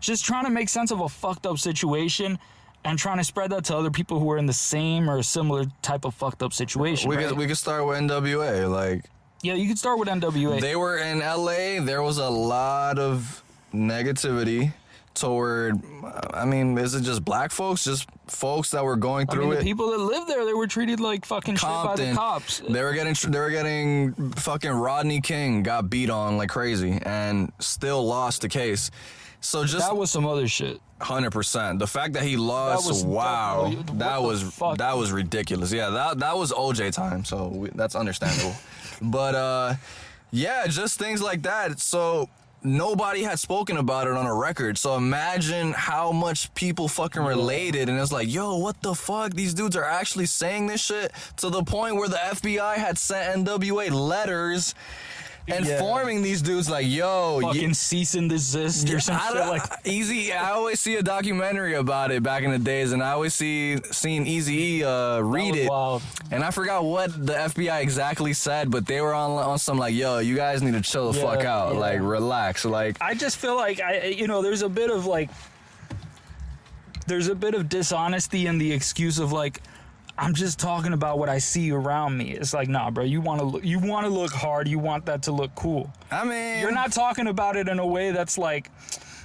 just trying to make sense of a fucked up situation and trying to spread that to other people who are in the same or similar type of fucked up situation. we right? could start with NWA. Like, Yeah, you could start with NWA. they were in LA. There was a lot of negativity toward. I mean, is it just black folks? Just folks that were going I through mean, the it. people that lived there, they were treated like fucking shit by the Compton. cops. They were getting fucking Rodney King got beat on like crazy and still lost the case. So just That was some other shit. 100%. The fact that he lost, was wow, definitely- that what the fuck? that was ridiculous. Yeah, that was OJ time, so that's understandable. But yeah, just things like that. So nobody had spoken about it on a record. So imagine how much people fucking related, and it's like, yo, what the fuck? These dudes are actually saying this shit, to the point where the FBI had sent NWA letters informing these dudes like, yo, Fucking cease and desist or some I shit don't- like Easy. I always see a documentary about it back in the days, and I always seen Easy read was it, wild. and I forgot what the FBI exactly said, but they were on some like, yo, you guys need to chill the fuck out, yeah. like relax, like. I just feel like there's a bit of dishonesty in the excuse of like, I'm just talking about what I see around me. It's like, nah, bro, you want to look hard, you want that to look cool. I mean, You're not talking about it in a way that's like,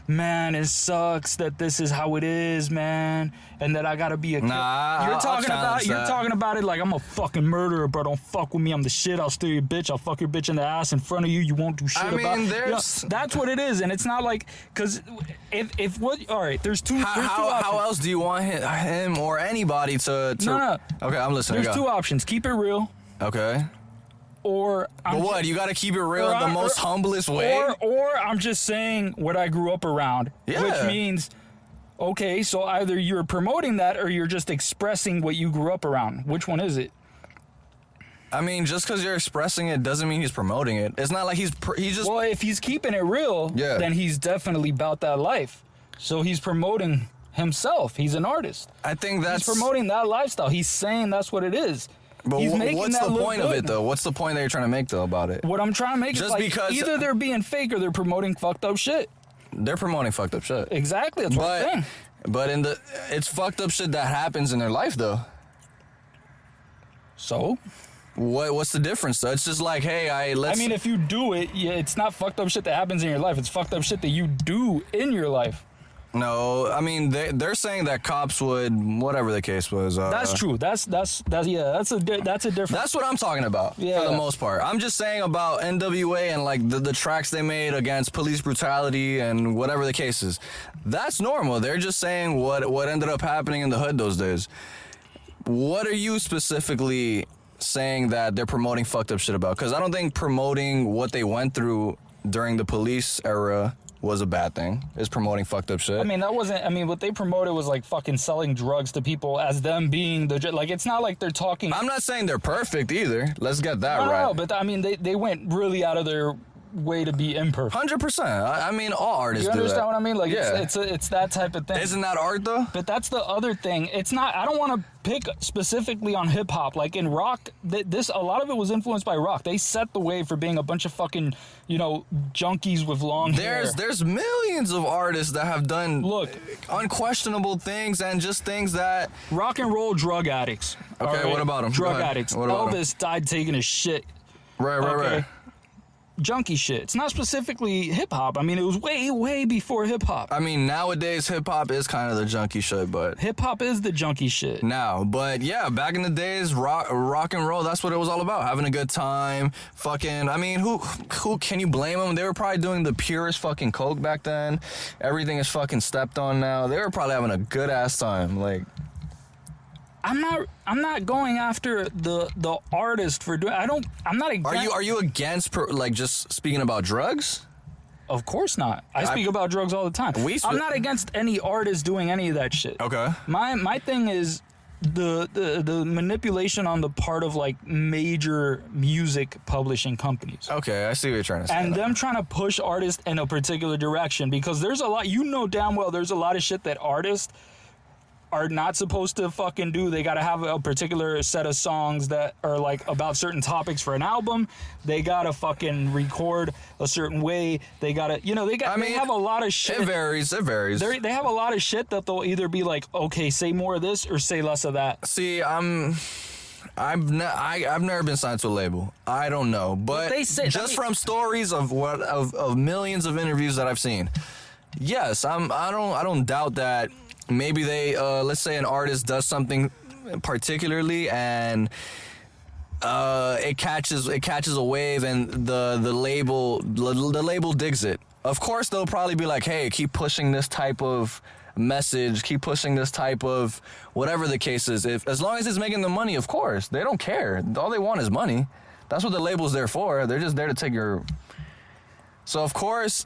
man, it sucks that this is how it is, man, and that I gotta be a kid. Nah, You're I'll talking challenge that. talking about it like I'm a fucking murderer, bro. Don't fuck with me. I'm the shit. I'll steal your bitch. I'll fuck your bitch in the ass in front of you. You won't do shit I about mean, it. there's- That's what it is, and it's not like, because if what? All right, there's two. There's two how options. else do you want him or anybody to? No. Okay, I'm listening. There's two options. Keep it real, Okay. or But what? You gotta keep it real or in the I- most humblest way. Or I'm just saying what I grew up around, Yeah. which means, okay, so either you're promoting that or you're just expressing what you grew up around. Which one is it? I mean, just because you're expressing it doesn't mean he's promoting it. It's not like he's just. Well, if he's keeping it real, Yeah. then he's definitely about that life. So he's promoting himself. He's an artist. I think that's He's promoting that lifestyle. He's saying that's what it is. But He's making what's that the look point of good. it, though? What's the point that you're trying to make, though, about it? What I'm trying to make Just is like because- either they're being fake or they're promoting fucked up shit. They're promoting fucked up shit. Exactly. That's what I'm saying. But it's fucked up shit that happens in their life, though. So? What's the difference, though? It's just like, hey, I mean, if you do it, yeah, it's not fucked up shit that happens in your life. It's fucked up shit that you do in your life. No, I mean, they're saying that cops would, whatever the case was. That's true. That's a different. That's what I'm talking about, Yeah. for the most part. I'm just saying about NWA and, like, the tracks they made against police brutality and whatever the case is. That's normal. They're just saying what ended up happening in the hood those days. What are you specifically saying that they're promoting fucked up shit about? Because I don't think promoting what they went through during the police era was a bad thing. Is promoting fucked up shit. I mean, that wasn't. I mean, what they promoted was like fucking selling drugs to people as them being the. Like, it's not like they're talking. I'm not saying they're perfect either. Let's get that right. No, but I mean, they went really out of their way to be imperfect. 100%. I mean, all artists You do that. understand what I mean? Like, Yeah. it's that type of thing. Isn't that art, though? But that's the other thing. It's not. I don't want to pick specifically on hip hop. Like in rock, a lot of it was influenced by rock. They set the way for being a bunch of fucking, junkies with long hair. There's millions of artists that have done unquestionable things and just things that Rock and roll drug addicts. Okay, all right? what about them? Drug Go ahead. addicts. What about Elvis died taking a shit. right. Junkie shit. It's not specifically hip hop. I mean, it was way, way before hip hop. I mean, nowadays hip hop is kind of the junkie shit, but Hip hop is the junkie shit. now, but yeah, back in the days, rock and roll, that's what it was all about. Having a good time, fucking, I mean, who can you blame them? They were probably doing the purest fucking coke back then. Everything is fucking stepped on now. They were probably having a good ass time. Like, I'm not going after the artist for doing. I'm not against. are you against like just speaking about drugs? Of course not. I speak about drugs all the time. I'm not against any artist doing any of that shit. Okay. My thing is the manipulation on the part of like major music publishing companies. Okay, I see what you're trying to say. And them trying to push artists in a particular direction, because there's a lot, damn well there's a lot of shit that artists are not supposed to fucking do. They gotta have a particular set of songs that are like about certain topics for an album. They gotta fucking record a certain way. They gotta, they have a lot of shit. It varies. They have a lot of shit that they'll either be like, okay, say more of this or say less of that. See, I've never been signed to a label. I don't know, but They say- just from stories of millions of interviews that I've seen, yes, I don't doubt that. Maybe they let's say an artist does something particularly and it catches a wave and the label digs it. Of course they'll probably be like, hey, keep pushing this type of message, keep pushing this type of whatever the case is. As long as it's making them money, of course. They don't care. All they want is money. That's what the label's there for. They're just there to take your. So of course,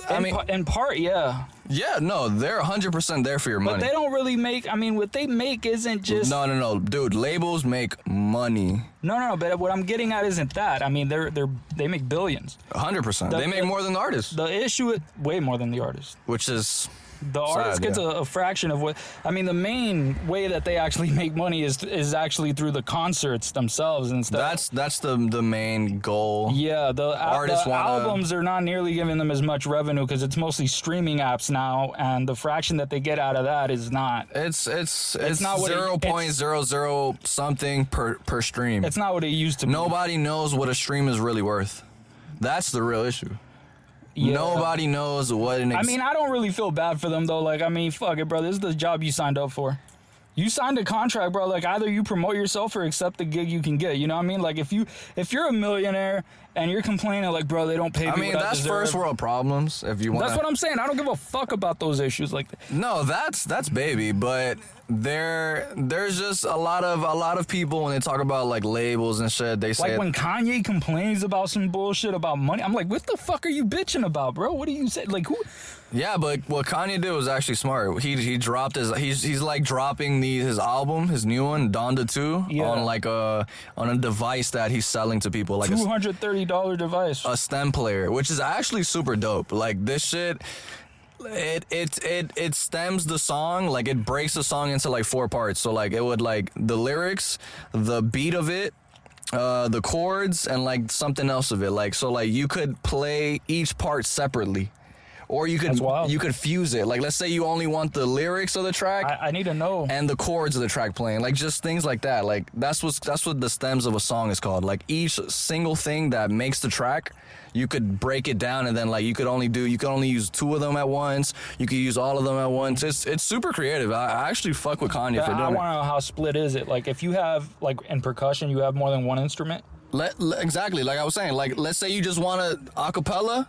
In part, yeah. yeah, no, they're 100% there for your money. But they don't really make. I mean, what they make isn't just. No, dude. Labels make money. No. But what I'm getting at isn't that. I mean, they make billions. 100%. They make more than the artist, The issue is way more than the artist. which is The artist gets yeah. a fraction of what. I mean, the main way that they actually make money is actually through the concerts themselves and stuff. that's the main goal. Yeah, the Artists wanna- albums are not nearly giving them as much revenue because it's mostly streaming apps now, and the fraction that they get out of that is not. It's not what it- 0.00 something per stream. It's not what it used to be. Nobody knows what a stream is really worth. That's the real issue. Yeah. Nobody knows what an. I mean, I don't really feel bad for them though. Like, I mean, fuck it, bro. This is the job you signed up for. You signed a contract, bro. Like, either you promote yourself or accept the gig you can get. You know what I mean? Like, if you're a millionaire and you're complaining, like, bro, they don't pay me. I mean, what I that's deserve. first world problems. If you want, That's what I'm saying. I don't give a fuck about those issues. Like, No, that's baby, but there's just a lot of people when they talk about like labels and shit, they say when Kanye complains about some bullshit about money, I'm like, what the fuck are you bitching about, bro? What do you say? Like, who? yeah, but what Kanye did was actually smart. He dropped he's like dropping his album, his new one, Donda 2, Yeah. on a device that he's selling to people, like $230 device. a stem player, which is actually super dope. Like this shit, It stems the song, like it breaks the song into like 4 parts. So like it would like the lyrics, the beat of it, the chords, and like something else of it. Like so like you could play each part separately. Or you could fuse it. Like, let's say you only want the lyrics of the track. I need to know. And the chords of the track playing. Like, just things like that. Like, that's what the stems of a song is called. Like, each single thing that makes the track, you could break it down, and then, like, you could only use 2 of them at once. You could use all of them at once. It's super creative. I actually fuck with Kanye for doing it. I want to know how split is it. Like, if you have, like, in percussion, you have more than one instrument? Exactly. Like I was saying. Like, let's say you just want a acapella.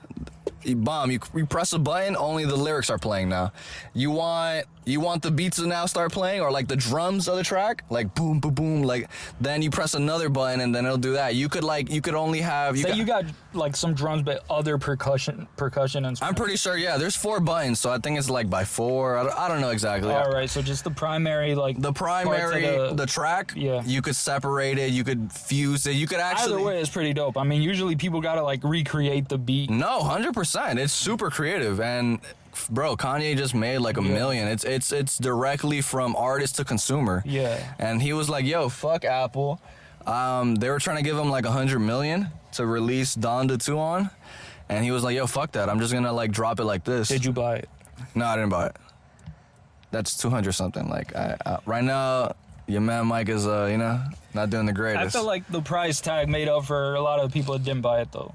You press a button, only the lyrics are playing now. You want the beats to now start playing, or like the drums of the track, like boom, boom, boom, like then you press another button and then it'll do that. You could only have. You got like some drums, but other percussion instruments. I'm pretty sure, yeah. There's 4 buttons, so I think it's like by 4. I don't know exactly. All right, so just the primary, like the track. Yeah. You could separate it. You could fuse it. You could actually. Either way, it's pretty dope. I mean, usually people gotta like recreate the beat. No, 100%. It's super creative, and bro, Kanye just made like $1 million. It's directly from artist to consumer. Yeah. And he was like, "Yo, fuck Apple." They were trying to give him like $100 million to release Donda 2 on, and he was like, "Yo, fuck that. I'm just gonna like drop it like this." Did you buy it? No, I didn't buy it. That's 200 something. Like right now, your man Mike is not doing the greatest. I feel like the price tag made up for a lot of people that didn't buy it though.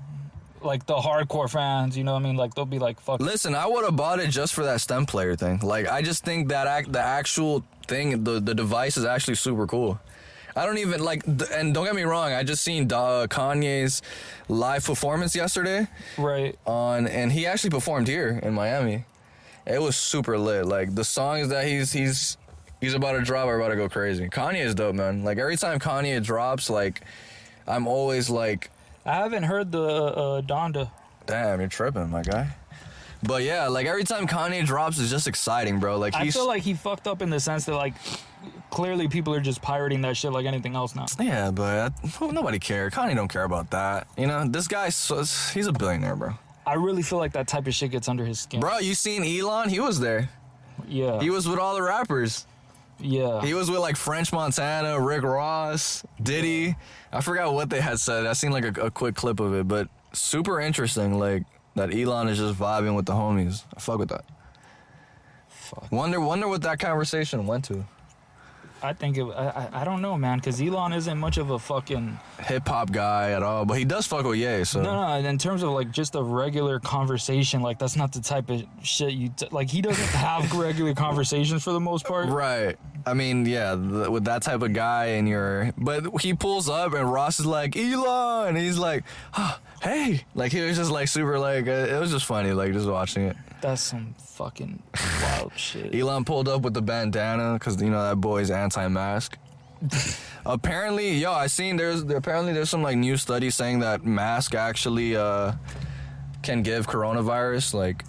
Like the hardcore fans, you know what I mean? Like they'll be like, fuck. Listen, I would have bought it just for that stem player thing. Like I just think that the actual thing, the device is actually super cool. I don't even like, and don't get me wrong, I just seen Kanye's live performance yesterday. Right. And he actually performed here in Miami. It was super lit. Like the songs that he's about to drop are about to go crazy. Kanye is dope, man. Like every time Kanye drops, like I'm always like, I haven't heard the Donda. Damn, you're tripping, my guy. But yeah, like every time Kanye drops, it's just exciting, bro. Like I feel like he fucked up in the sense that like clearly people are just pirating that shit like anything else now. Yeah, but nobody cares. Kanye don't care about that. You know, this guy, he's a billionaire, bro. I really feel like that type of shit gets under his skin. Bro, you seen Elon? He was there. Yeah. He was with all the rappers. Yeah. He was with like French Montana, Rick Ross, Diddy. I forgot what they had said. I seen like a quick clip of it, but super interesting. Like that Elon is just vibing with the homies. I fuck with that. Fuck. Wonder what that conversation went to. I think I don't know, man, because Elon isn't much of a fucking hip hop guy at all, but he does fuck with Ye. So no. In terms of like just a regular conversation, like that's not the type of shit like. He doesn't have regular conversations for the most part. Right. I mean, yeah, with that type of guy but he pulls up and Ross is like, Elon, and he's like, oh, hey, like he was just like super like it was just funny, like just watching it. That's some fucking wild shit. Elon pulled up with the bandana because that boy's anti-mask. Apparently, I seen there's some like new study saying that mask actually can give coronavirus. Like,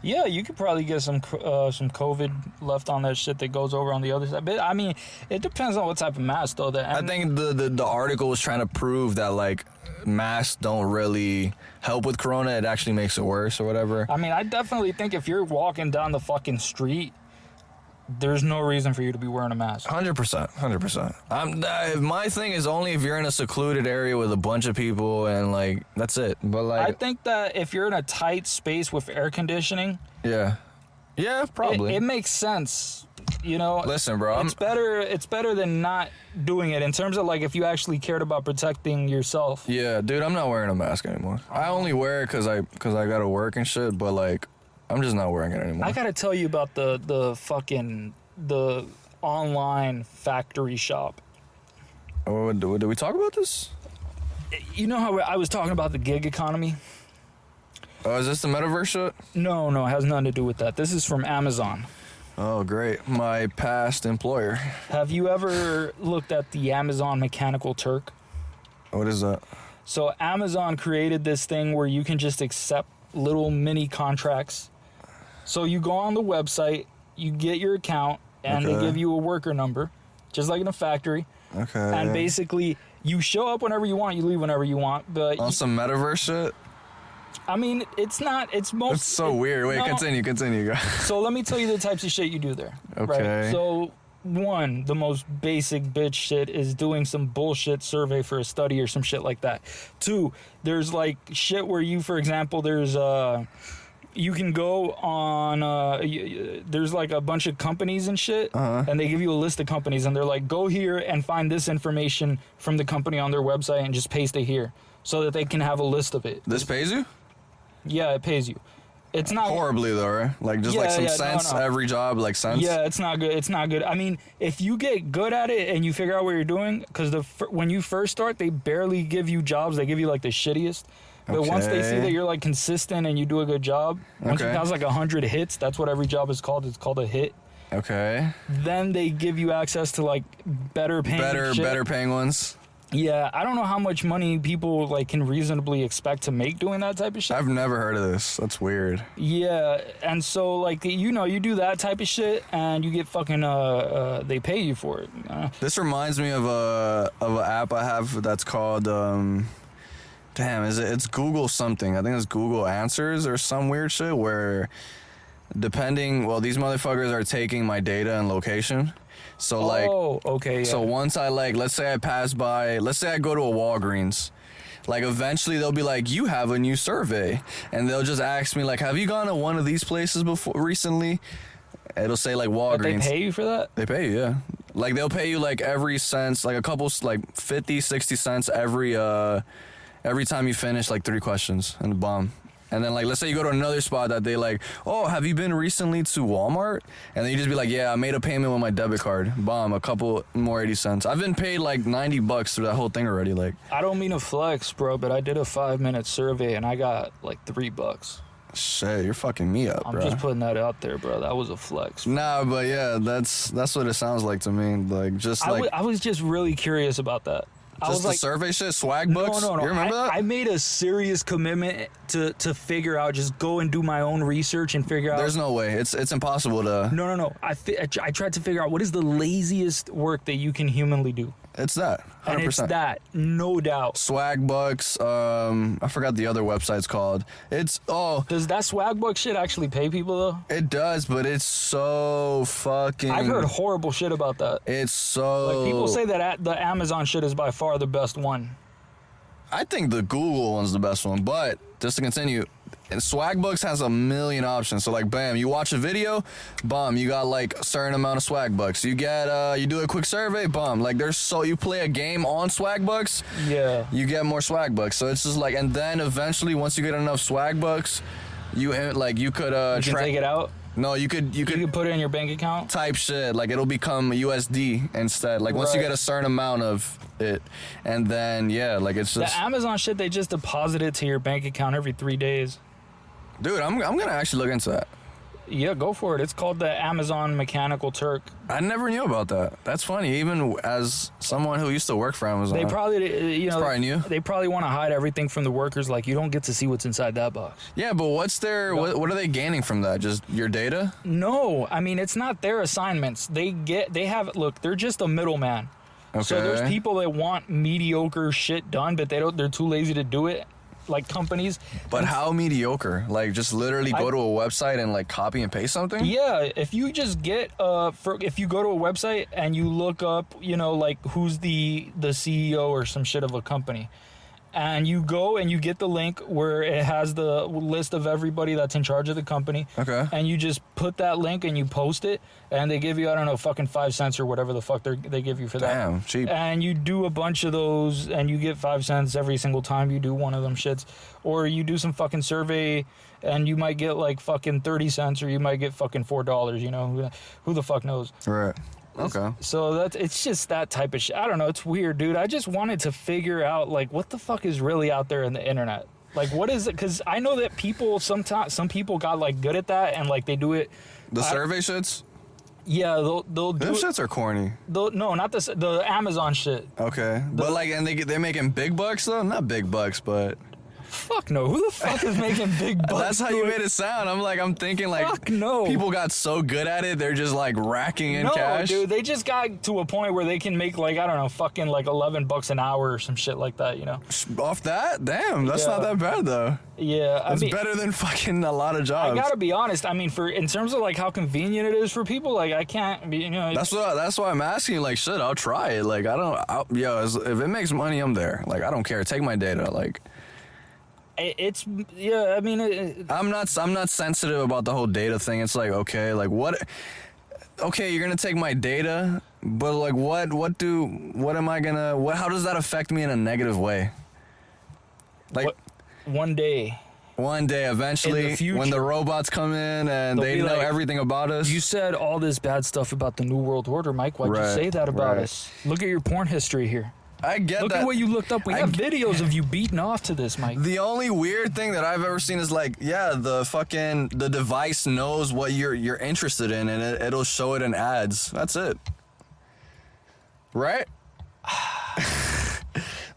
yeah, you could probably get some COVID left on that shit that goes over on the other side. But I mean, it depends on what type of mask though. I think the article was trying to prove that like masks don't really help with corona. It actually makes it worse or whatever. I mean, I definitely think if you're walking down the fucking street, there's no reason for you to be wearing a mask. 100%. My thing is only if you're in a secluded area with a bunch of people and like that's it. But like, I think that if you're in a tight space with air conditioning, yeah, probably it makes sense. You know, listen, bro, it's better than not doing it in terms of like if you actually cared about protecting yourself. Yeah, dude, I'm not wearing a mask anymore. I only wear it because I gotta work and shit. But like, I'm just not wearing it anymore. I gotta tell you about the online factory shop. Oh, did we talk about this? You know how I was talking about the gig economy? Oh, is this the metaverse shit? No, it has nothing to do with that. This is from Amazon. Oh, great. My past employer. Have you ever looked at the Amazon Mechanical Turk? What is that? So Amazon created this thing where you can just accept little mini contracts. So you go on the website, you get your account, and they give you a worker number, just like in a factory. Okay. And basically, you show up whenever you want, you leave whenever you want. But on some metaverse shit? I mean, it's not. It's most. It's so weird. Wait, no. continue. So let me tell you the types of shit you do there. Okay. Right? So one, the most basic bitch shit is doing some bullshit survey for a study or some shit like that. Two, there's like shit where you, for example, there's you can go on there's like a bunch of companies and shit, and they give you a list of companies, and they're like, go here and find this information from the company on their website and just paste it here so that they can have a list of it. This pays you? Yeah, it pays you. It's not Horribly though, right? Like just like some cents every job, like cents. Yeah, it's not good. It's not good. I mean, if you get good at it and you figure out what you're doing, because when you first start, they barely give you jobs. They give you like the shittiest. But once they see that you're like consistent and you do a good job, once you pass like 100 hits, that's what every job is called. It's called a hit. Okay. Then they give you access to like better paying ones. Yeah, I don't know how much money people like can reasonably expect to make doing that type of shit. I've never heard of this. That's weird. Yeah, and so like you do that type of shit and you get fucking they pay you for it. This reminds me of an app I have that's called it's Google something. I think it's Google Answers or some weird shit where these motherfuckers are taking my data and location. So okay. Yeah. So once I let's say I go to a Walgreens, like eventually they'll be like, you have a new survey, and they'll just ask me like, have you gone to one of these places before recently? It'll say like Walgreens. But they pay you for that? They pay you, yeah. Like they'll pay you like every cents, like a couple, like 50, 60 cents every time you finish like 3 questions and bomb. And then, like, let's say you go to another spot that they like, oh, have you been recently to Walmart? And then you just be like, yeah, I made a payment with my debit card. Bomb, a couple more 80 cents. I've been paid like $90 through that whole thing already. Like, I don't mean to flex, bro, but I did a 5-minute survey and I got like $3. Shit, you're fucking me up, bro. I'm just putting that out there, bro. That was a flex. Nah, but yeah, that's what it sounds like to me. Like, just like I was just really curious about that. Just the survey shit, swag books. No. You remember that? I made a serious commitment to figure out, just go and do my own research and figure out. There's no way. It's impossible to. No. I tried to figure out what is the laziest work that you can humanly do. It's that. 100%. And it's that, no doubt. Swag bucks. I forgot the other website's called. Does that swag book shit actually pay people though? It does, but it's so fucking. I've heard horrible shit about that. It's so. Like people say that the Amazon shit is by far the best one. I think the Google one's the best one, but just to continue, Swagbooks has a million options. So like, bam, you watch a video, bomb, you got like a certain amount of Swagbucks. You get, you do a quick survey, bomb. Like you play a game on Swagbucks, yeah, you get more Swagbucks. So it's just like, and then eventually once you get enough Swagbucks, you could you can take it out. No, you could put it in your bank account type shit. Like it'll become USD instead. Like once you get a certain amount of it, and then yeah, like it's just the Amazon shit. They just deposit it to your bank account every 3 days. Dude, I'm gonna actually look into that. Yeah, go for it. It's called the Amazon Mechanical Turk. I never knew about that. That's funny. Even as someone who used to work for Amazon, they probably, probably new. They probably want to hide everything from the workers. Like you don't get to see what's inside that box. Yeah, but what's their? What are they gaining from that? Just your data? No, I mean it's not their assignments. Look, they're just a middleman. Okay. So there's people that want mediocre shit done, but they're too lazy to do it. Like companies. But how mediocre? Like just literally go to a website and like copy and paste something? Yeah, if you just get if you go to a website and you look up, like who's the CEO or some shit of a company, and you go and you get the link where it has the list of everybody that's in charge of the company. Okay. And you just put that link and you post it, and they give you, I don't know, fucking 5 cents or whatever the fuck they give you for that. Damn, cheap. And you do a bunch of those, and you get 5 cents every single time you do one of them shits. Or you do some fucking survey, and you might get like fucking 30 cents, or you might get fucking $4. Who the fuck knows? Right. Okay. So it's just that type of shit. I don't know. It's weird, dude. I just wanted to figure out like what the fuck is really out there in the internet. Like what is it? Because I know that some people got like good at that and like they do it. The survey shits. Yeah, they'll do. Those shits are corny. No, not the Amazon shit. Okay, but like, and they're making big bucks though. Not big bucks, but Fuck no. Who the fuck is making big bucks? That's how you made it sound. I'm thinking like Fuck no. people got so good at it, they're just like racking in No, cash. dude, they just got to a point where they can make like, I don't know, fucking like $11 an hour or some shit like that, you know? Off that? Damn, that's Yeah. not that bad though. Yeah, I It's mean, better than fucking a lot of I jobs. gotta be honest. I mean, in terms of like how convenient it is for people, like I can't be, you know. That's why I'm asking. Like, shit, I'll try it. Like, if it makes money, I'm there. Like, I don't care. Take my data. Like, It's yeah. I mean, I'm not sensitive about the whole data thing. It's like, okay, like what? Okay, you're gonna take my data, but like, how does that affect me in a negative way? Like, one day. one day, eventually, In the future, when the robots come in and they'll they be know like, everything about us. You said all this bad stuff about the New World Order, Mike. Why'd you Right, say that about right. us? Look at your porn history here. I get Look that. at what you looked up. We have videos of you beating off to this, Mike. The only weird thing that I've ever seen is like, yeah, the device knows what you're interested in, and it'll show it in ads. That's it. Right?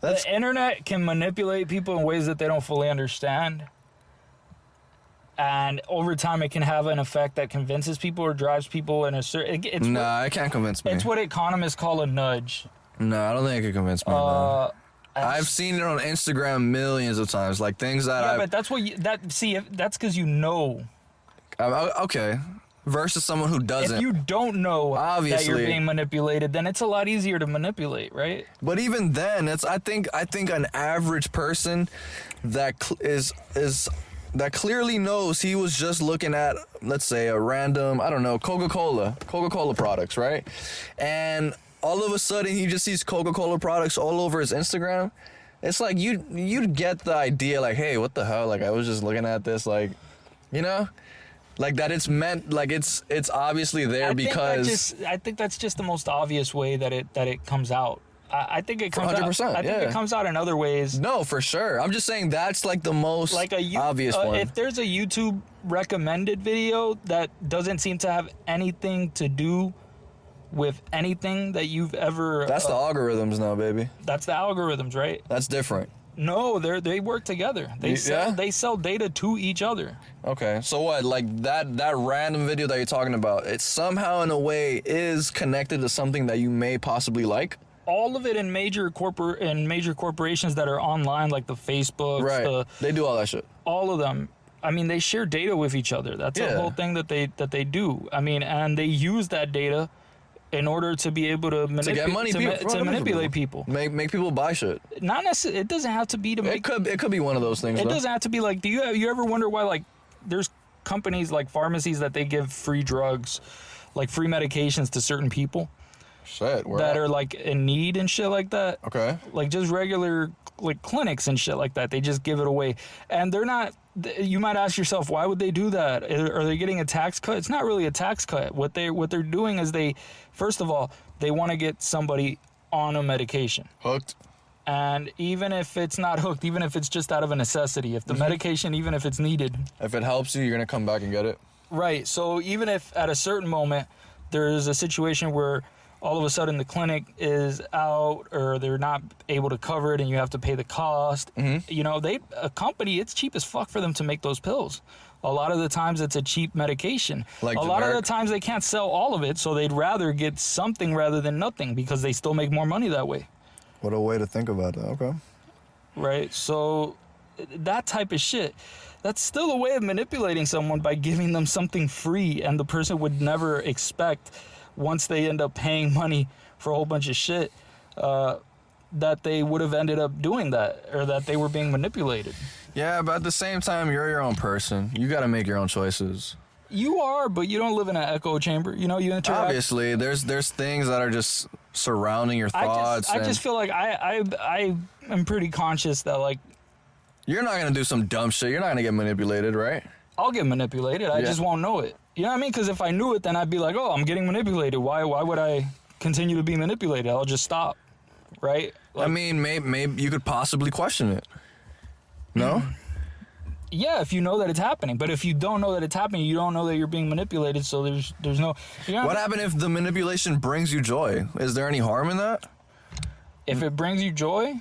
The internet can manipulate people in ways that they don't fully understand. And over time, it can have an effect that convinces people or drives people in a certain... Nah, it can't convince me. It's what economists call a nudge. No, I don't think it can convince me. No. I've seen it on Instagram millions of times, like things that Yeah, but that's what that's because you know. okay. Versus someone who doesn't. If you don't know that Obviously. you're being manipulated, then it's a lot easier to manipulate, right? But even then, I think an average person that that clearly knows he was just looking at, let's say, a random, I don't know, Coca-Cola products, right? And all of a sudden he just sees Coca-Cola products all over his Instagram. It's like you'd get the idea, like, hey, what the hell? Like, I was just looking at this, like, you know? Like that it's meant, like it's obviously there because I think that's just the most obvious way that it comes out. I think it comes 100%, out. I think yeah. it comes out in other ways. No, for sure. I'm just saying that's like the most Like obvious one. If there's a YouTube recommended video that doesn't seem to have anything to do with anything that you've ever... That's the algorithms now, baby. That's the algorithms, right? That's different. No, they work together. They sell data to each other. Okay, so what? Like that random video that you're talking about, it somehow in a way is connected to something that you may possibly like. All of it in major corporations that are online, like the Facebooks, Right. They do all that shit. all of them. I mean, they share data with each other. That's the Yeah. whole thing that they do. I mean, and they use that data in order to be able to, get money to manipulate people. Make people buy shit. Not necessarily. It doesn't have to be to make. It could be one of those things. It though. doesn't have to be like. Do you ever wonder why like there's companies like pharmacies that they give free drugs, like free medications to certain people Shit. that are like in need and shit like that. Okay. Like just regular like clinics and shit like that. They just give it away, and they're not. You might ask yourself, why would they do that? Are they getting a tax cut? It's not really a tax cut. What they're doing is first of all, they want to get somebody on a medication. Hooked. And even if it's not hooked, even if it's just out of a necessity, if the medication, even if it's needed. If it helps you, you're gonna come back and get it. Right. So even if at a certain moment there is a situation where all of a sudden the clinic is out or they're not able to cover it and you have to pay the cost, you know, a company, it's cheap as fuck for them to make those pills. A lot of the times it's a cheap medication. Like a lot of the generic? times they can't sell all of it, so they'd rather get something rather than nothing because they still make more money that way. What a way to think about it. Okay. Right? So that type of shit, that's still a way of manipulating someone by giving them something free, and the person would never expect, once they end up paying money for a whole bunch of shit, that they would have ended up doing that, or that they were being manipulated. Yeah, but at the same time, you're your own person. You got to make your own choices. You are, but you don't live in an echo chamber. You know, you interact. Obviously, there's things that are just surrounding your thoughts. I just feel like I am pretty conscious that, like, you're not gonna do some dumb shit. You're not gonna get manipulated, right? I'll get manipulated. I just won't know it. You know what I mean? Because if I knew it, then I'd be like, oh, I'm getting manipulated. Why would I continue to be manipulated? I'll just stop, right? Like, I mean, maybe you could possibly question it. No? yeah, if you know that it's happening. But if you don't know that it's happening, you don't know that you're being manipulated. So there's no. You know, What happened if the manipulation brings you joy? Is there any harm in that? if it brings you joy,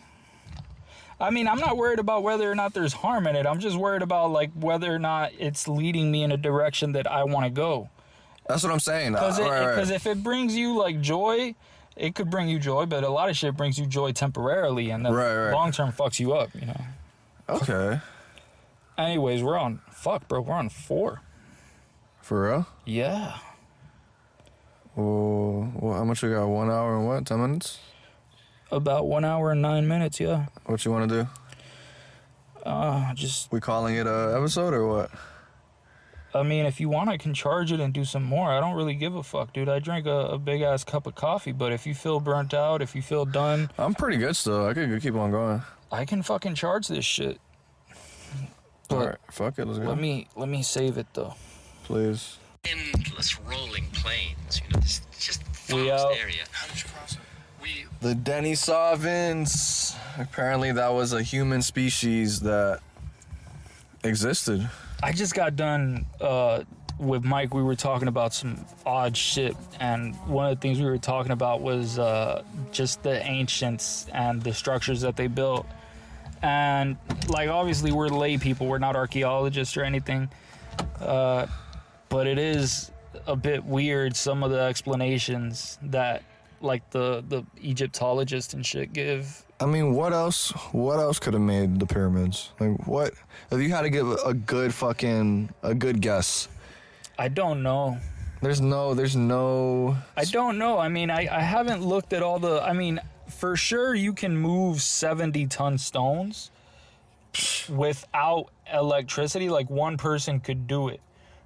I mean, I'm not worried about whether or not there's harm in it. I'm just worried about like whether or not it's leading me in a direction that I want to go. That's what I'm saying. Because if it brings you like joy, it could bring you joy, but a lot of shit brings you joy temporarily, and then long term fucks you up. You know. Okay. Anyways, we're on 4. For real? Yeah. Well, how much we got? 1 hour and what? 10 minutes? About 1 hour and 9 minutes, yeah. What you want to do? Just, We calling it a episode or what? I mean, if you want, I can charge it and do some more. I don't really give a fuck, dude. I drink a big-ass cup of coffee, but if you feel burnt out, if you feel done... I'm pretty good still. I could keep on going. I can fucking charge this shit. But All right, fuck it, let's go. let me save it, though. Please. Endless rolling plains, this just We vast out. area. How did you cross it? The Denisovans. Apparently that was a human species that existed. I just got done with Mike. We were talking about some odd shit, and one of the things we were talking about was just the ancients and the structures that they built. And like, obviously we're lay people, we're not archaeologists or anything, but it is a bit weird, some of the explanations that like the Egyptologists and shit give. I mean, what else could have made the pyramids? Like, what if you had to give a good guess? I don't know. There's no I don't know. I mean, I haven't looked at all the... I mean, for sure you can move 70-ton stones without electricity. Like, one person could do it,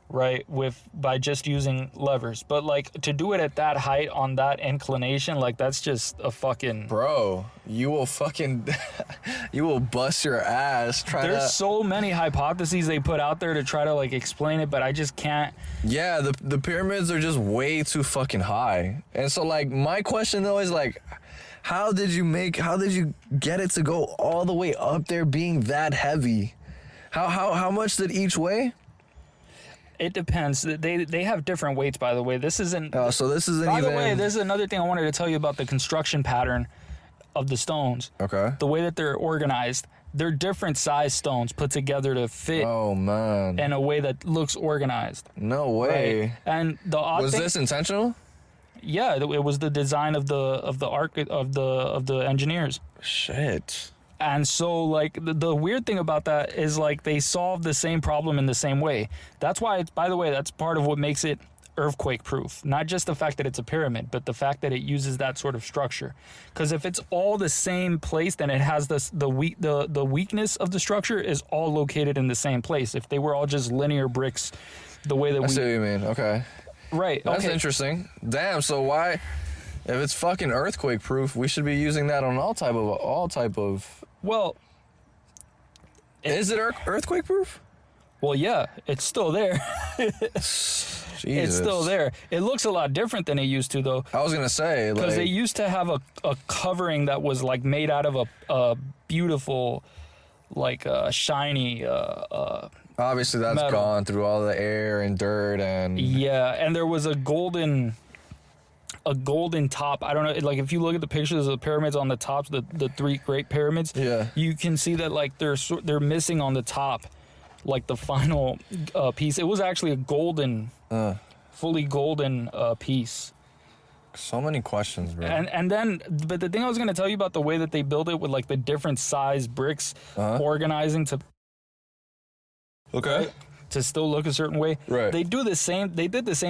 right? By just using levers. But, like, to do it at that height on that inclination, like, that's just a fucking... Bro, you will bust your ass trying to... There's so many hypotheses they put out there to try to, like, explain it, but I just can't... Yeah, the pyramids are just way too fucking high. And so, like, my question, though, is, like, how did you get it to go all the way up there being that heavy? How much did each weigh? It depends. They have different weights, by the way. This isn't... So this isn't By even... the way, this is another thing I wanted to tell you about the construction pattern of the stones. Okay. The way that they're organized. They're different size stones put together to fit Oh, man. in a way that looks organized. No way. Right? And the odd Was thing... this intentional? Yeah, it was the design of the engineers. Shit. And so, like, the weird thing about that is, like, they solve the same problem in the same way. That's why, by the way, that's part of what makes it earthquake-proof. Not just the fact that it's a pyramid, but the fact that it uses that sort of structure. Because if it's all the same place, then it has the weakness of the structure is all located in the same place. If they were all just linear bricks, the way that I see what you mean. Okay. Right. That's okay. interesting. Damn, so why... If it's fucking earthquake-proof, we should be using that on all type of... Well... Is it earthquake-proof? Well, yeah, it's still there. Jesus. It's still there. It looks a lot different than it used to, though. I was gonna say, like... Because they used to have a covering that was, like, made out of a beautiful, like, shiny... obviously, that's metal. gone through all the air and dirt and... Yeah, and there was a golden top. I don't know, like, if you look at the pictures of the pyramids on the tops, the three great pyramids, Yeah. you can see that, like, they're missing on the top, like, the final piece. It was actually a golden, fully golden piece. So many questions, bro. And then, but the thing I was going to tell you about the way that they build it with, like, the different size bricks organizing to... Okay. To still look a certain way. Right. They did the same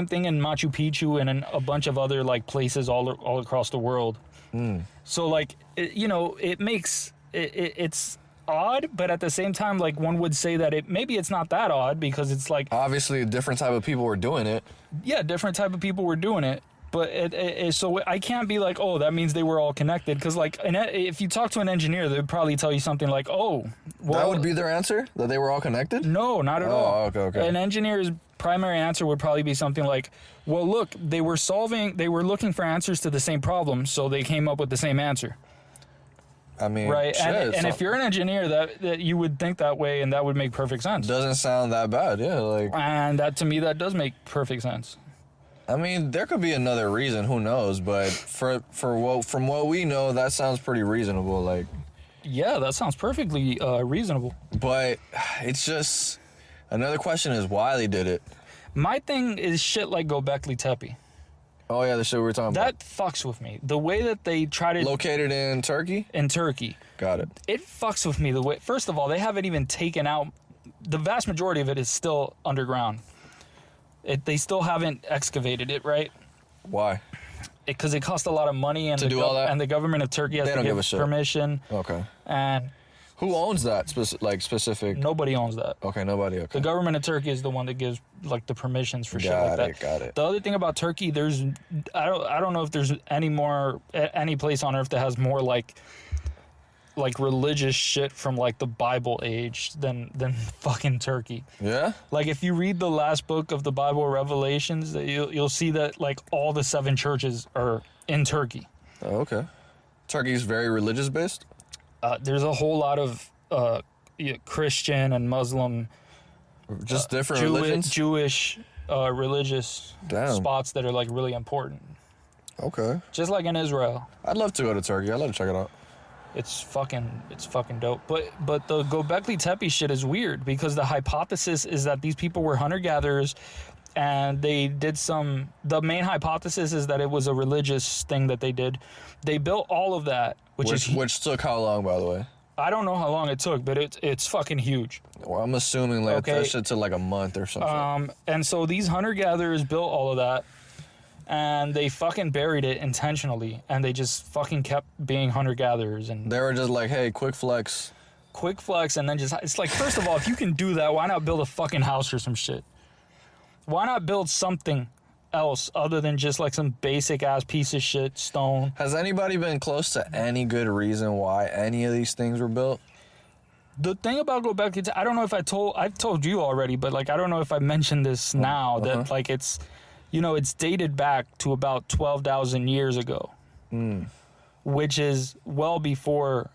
thing in Machu Picchu and in a bunch of other, like, places all across the world. So, like, it makes it's odd, but at the same time, like, one would say that maybe it's not that odd because it's like, Obviously, a different type of people were doing it. yeah, different type of people were doing it. But so I can't be like, oh, that means they were all connected. Because, like, if you talk to an engineer, they'd probably tell you something like, oh, well... That would be their answer? That they were all connected? No, not at all. Oh, okay. An engineer's primary answer would probably be something like, well, look, they were looking for answers to the same problem, so they came up with the same answer. I mean, Right? shit, And if you're an engineer, that you would think that way, and that would make perfect sense. doesn't sound that bad, yeah. Like, And that, to me, that does make perfect sense. I mean, there could be another reason, who knows? But from what we know, that sounds pretty reasonable. Like, Yeah, that sounds perfectly reasonable. But it's just another question is why they did it. My thing is shit like Göbekli Tepe. Oh yeah, the shit we were talking about. That fucks with me. The way that they try to Located in Turkey? in Turkey, Got it. it fucks with me. The way, first of all, they haven't even taken out. The vast majority of it is still underground. They still haven't excavated it, right? Why? Because it costs a lot of money, and To do all that? and the government of Turkey has They to don't give a give shit. permission, Okay. and Who owns that specific? nobody owns that. Okay, nobody. Okay. The government of Turkey is the one that gives like the permissions for shit like that. Got it. The other thing about Turkey, I don't know if there's any place on earth that has more like religious shit from like the Bible age than fucking Turkey. Yeah? Like if you read the last book of the Bible, Revelations, you'll see that like all the 7 churches are in Turkey. Oh, okay. Turkey's very religious based? There's a whole lot of Christian and Muslim, Just different religions? Jewish religious Damn. spots that are like really important. Okay. Just like in Israel. I'd love to go to Turkey. I'd love to check it out. It's fucking dope. But the Göbekli Tepe shit is weird because the hypothesis is that these people were hunter-gatherers and they did the main hypothesis is that it was a religious thing that they did. They built all of that, Which took how long, by the way? I don't know how long it took, but it's fucking huge. Well, I'm assuming like Okay. that shit took like a month or something. And so these hunter-gatherers built all of that and they fucking buried it intentionally and they just fucking kept being hunter-gatherers and They were just like, hey, quick flex. and then it's like, first of all, if you can do that, why not build a fucking house or some shit? Why not build something else other than just like some basic ass piece of shit stone? Has anybody been close to any good reason why any of these things were built? The thing about Göbekli Tepe, I don't know if I've told you already, but like I don't know if I mentioned this now that like it's dated back to about 12,000 years ago, which is well before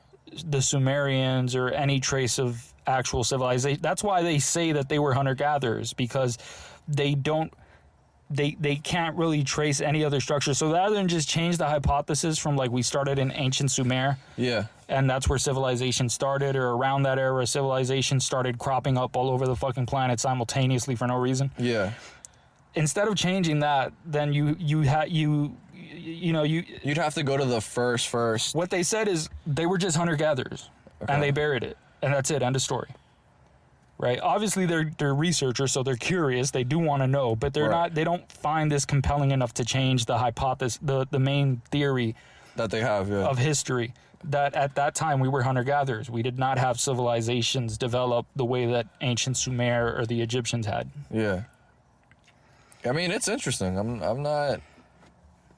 the Sumerians or any trace of actual civilization. That's why they say that they were hunter-gatherers, because they can't really trace any other structure. So rather than just change the hypothesis from like we started in ancient Sumer, Yeah. and that's where civilization started, or around that era civilization started cropping up all over the fucking planet simultaneously for no reason. Yeah. Instead of changing that, then you'd have to go to the first. what they said is they were just hunter-gatherers and they buried it, and that's it, end of story. Right? Obviously they're researchers, so they're curious, they do want to know, but they don't find this compelling enough to change the hypothesis, the main theory That they have, yeah. of history, that at that time we were hunter-gatherers. We did not have civilizations develop the way that ancient Sumer or the Egyptians had. Yeah. I mean, it's interesting. I'm not...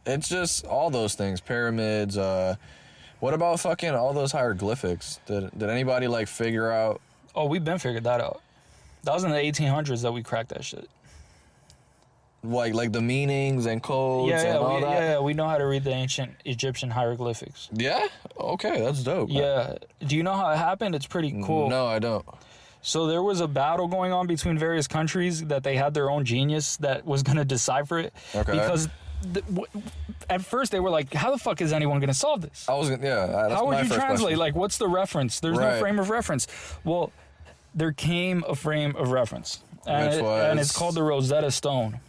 It's just all those things. Pyramids, what about fucking all those hieroglyphics? Did anybody, like, figure out... Oh, we've been figured that out. That was in the 1800s that we cracked that shit. Like the meanings and codes and all that? Yeah, we know how to read the ancient Egyptian hieroglyphics. Yeah? Okay, that's dope. Yeah. Do you know how it happened? It's pretty cool. No, I don't. So there was a battle going on between various countries that they had their own genius that was going to decipher it. Okay. Because at first they were like, how the fuck is anyone going to solve this? I was gonna, yeah. That's How would my you first translate? question. Like, what's the reference? There's no Right. frame of reference. Well, there came a frame of reference. And, Which was? and it's called the Rosetta Stone.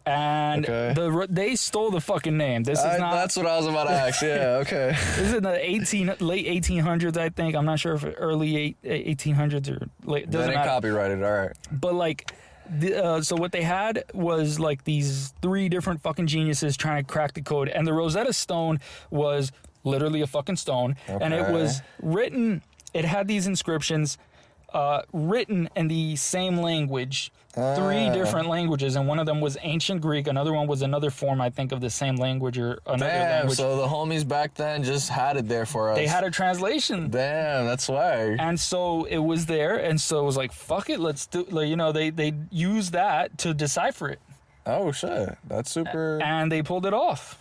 And Okay. they stole the fucking name. This is not. That's what I was about to ask. Yeah, okay. This is in the late 1800s, I think. I'm not sure if early 1800s or late. That Doesn't ain't matter. copyrighted, all right. But like, so what they had was like these 3 different fucking geniuses trying to crack the code, and the Rosetta Stone was literally a fucking stone, and it Okay. was written. It had these inscriptions, written in the same language. 3 different languages, and one of them was ancient Greek. Another one was another form, I think, of the same language or another Damn, language. so the homies back then just had it there for us. They had a translation. Damn, that's why. And so it was there, and so it was like, fuck it, let's do, like, they used that to decipher it, Oh shit, that's super. and they pulled it off.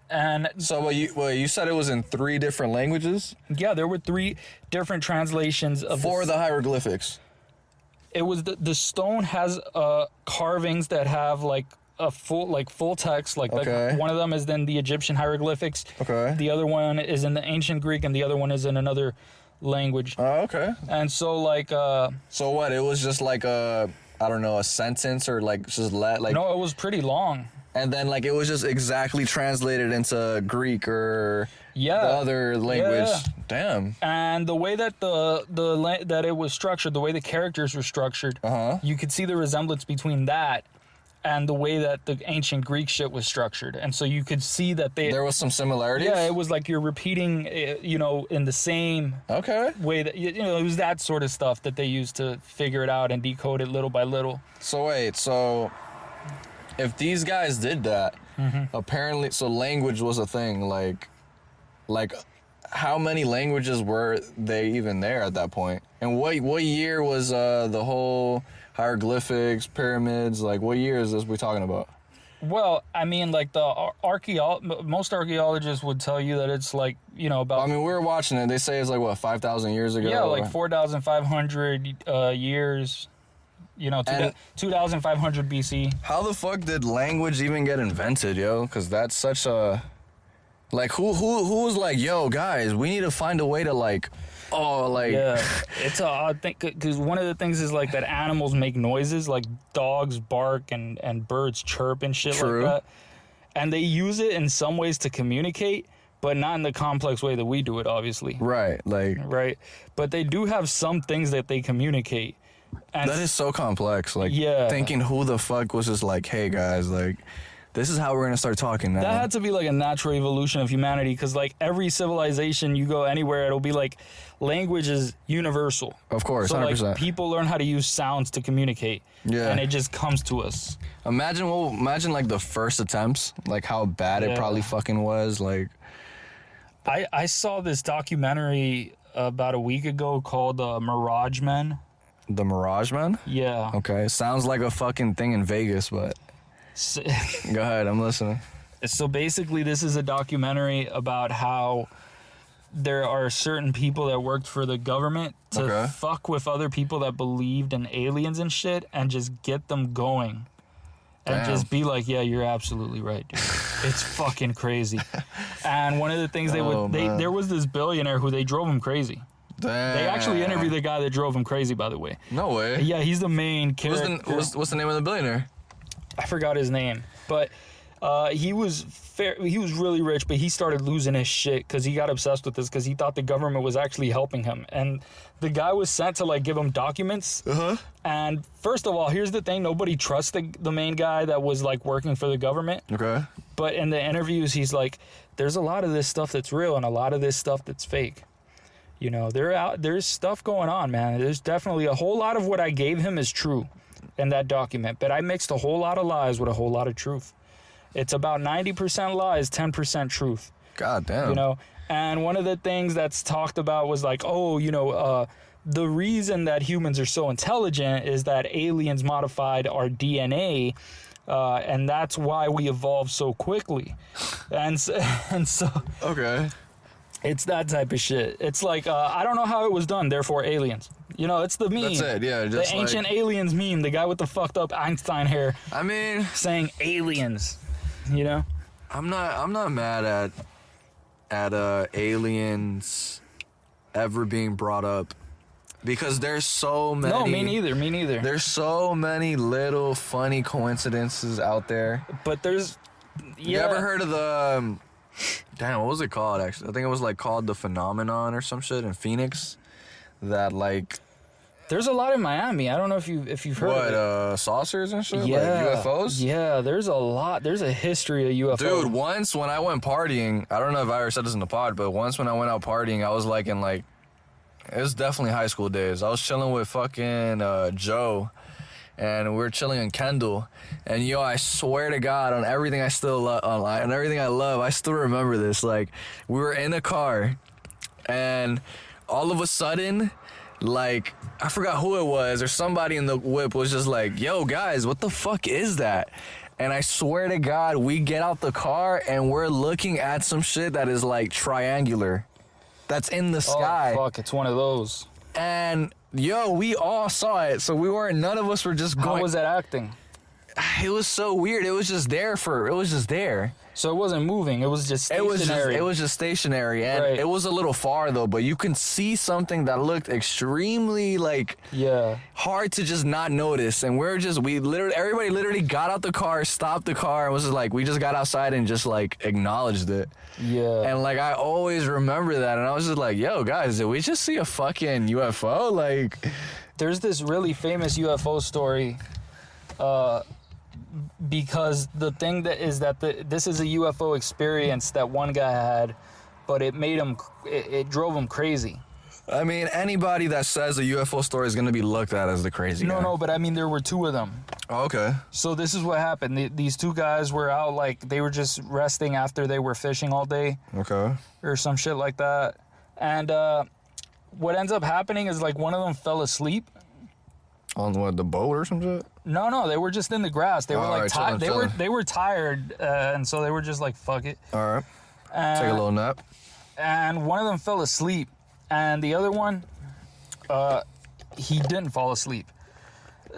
And So what you said it was in 3 different languages yeah, there were 3 different translations of for this. the hieroglyphics. It was the stone has carvings that have like a full text. Okay. One of them is in the Egyptian hieroglyphics. Okay. The other one is in the ancient Greek, and the other one is in another language. Oh, okay. And so So what? It was just like a, I don't know, a sentence or like just no, it was pretty long. And then like it was just exactly translated into Greek or the other language. Yeah. Damn. And the way that that it was structured, the way the characters were structured, you could see the resemblance between that and the way that the ancient Greek shit was structured. And so you could see that there was some similarities. Yeah, it was like you're repeating, in the same way that it was that sort of stuff that they used to figure it out and decode it little by little. So wait, if these guys did that, apparently, so language was a thing. Like, how many languages were they even there at that point? And what year was the whole hieroglyphics, pyramids? Like, what year is this we talking about? Well, I mean, like most archaeologists would tell you that it's like, about. I mean, we were watching it. They say it's like what, 5,000 years ago? Yeah, like 4,500 years. 2,500 BC. How the fuck did language even get invented, yo? Because that's such a, like, who was like, yo, guys, we need to find a way to Yeah, it's a odd thing because one of the things is like that animals make noises, like dogs bark and birds chirp and shit like that, and they use it in some ways to communicate, but not in the complex way that we do it, obviously. Right, right, but they do have some things that they communicate. And that is so complex. Like, thinking who the fuck was just like, hey guys, like, this is how we're gonna start talking now. That had to be like a natural evolution of humanity, because like every civilization you go anywhere, it'll be like language is universal. Of course, so 100%. like people learn how to use sounds to communicate. Yeah, and it just comes to us. Imagine like the first attempts, like how bad it probably fucking was. Like, I saw this documentary about a week ago called Mirage Men. The Mirage Man? Yeah. Okay. Sounds like a fucking thing in Vegas, but go ahead, I'm listening. So basically, this is a documentary about how there are certain people that worked for the government to fuck with other people that believed in aliens and shit and just get them going. And just be like, yeah, you're absolutely right, dude. It's fucking crazy. And one of the things there was this billionaire who they drove him crazy. Damn. They actually interviewed the guy that drove him crazy, by the way. No way. Yeah, he's the main character. What's the name of the billionaire? I forgot his name, but he was really rich, but he started losing his shit because he got obsessed with this because he thought the government was actually helping him. And the guy was sent to like give him documents. And first of all, here's the thing: nobody trusts the main guy that was like working for the government. Okay. But in the interviews, he's like, "There's a lot of this stuff that's real and a lot of this stuff that's fake." There's stuff going on, man. There's definitely a whole lot of what I gave him is true in that document, but I mixed a whole lot of lies with a whole lot of truth. It's about 90% lies, 10% truth. God damn. And one of the things that's talked about was like, the reason that humans are so intelligent is that aliens modified our DNA, and that's why we evolved so quickly. And so Okay. It's that type of shit. It's like, I don't know how it was done, therefore aliens. It's the meme. That's it, yeah. Just the ancient aliens meme, the guy with the fucked up Einstein hair. I mean, saying aliens, I'm not mad at aliens ever being brought up, because there's so many. No, me neither. There's so many little funny coincidences out there. But there's, You ever heard of the... Damn, what was it called, actually? I think it was, like, called The Phenomenon or some shit in Phoenix. That, like... There's a lot in Miami. I don't know if you've heard of it. Saucers and shit? Yeah. Like UFOs? Yeah, there's a lot. There's a history of UFOs. Dude, once when I went partying, I don't know if I ever said this in the pod, but once when I went out partying, I was, like, in, like... It was definitely high school days. I was chilling with fucking Joe. And we were chilling in Kendall, and I swear to God, on everything I still love, on everything I love, I still remember this. Like, we were in a car, and all of a sudden, like, I forgot who it was, or somebody in the whip was just like, "Yo, guys, what the fuck is that?" And I swear to God, we get out the car and we're looking at some shit that is like triangular, that's in the sky. Oh fuck! It's one of those. And we all saw it, so none of us were just going. How was that acting? it was so weird. It was just there. So it wasn't moving. It was just stationary. It was just stationary, and Right. it was a little far though. But you can see something that looked extremely like Yeah. hard to just not notice. And everybody literally got out the car, stopped the car, and was just like, we just got outside and just like acknowledged it. Yeah. And like I always remember that, and I was just like, yo, guys, did we just see a fucking UFO? Like, There's this really famous UFO story. Because the thing that is that this is a UFO experience that one guy had, but it made him, it drove him crazy. I mean, anybody that says a UFO story is gonna be looked at as the crazy guy. No, but I mean there were two of them. Oh, okay. So this is what happened. These two guys were out, like they were just resting after they were fishing all day Okay. or some shit like that. And what ends up happening is like one of them fell asleep. On what, the boat or some shit? No, they were just in the grass. They were All like right, tired. chilling. They were tired, and so they were just like fuck it. All right. And, Take a little nap. And one of them fell asleep, and the other one, he didn't fall asleep.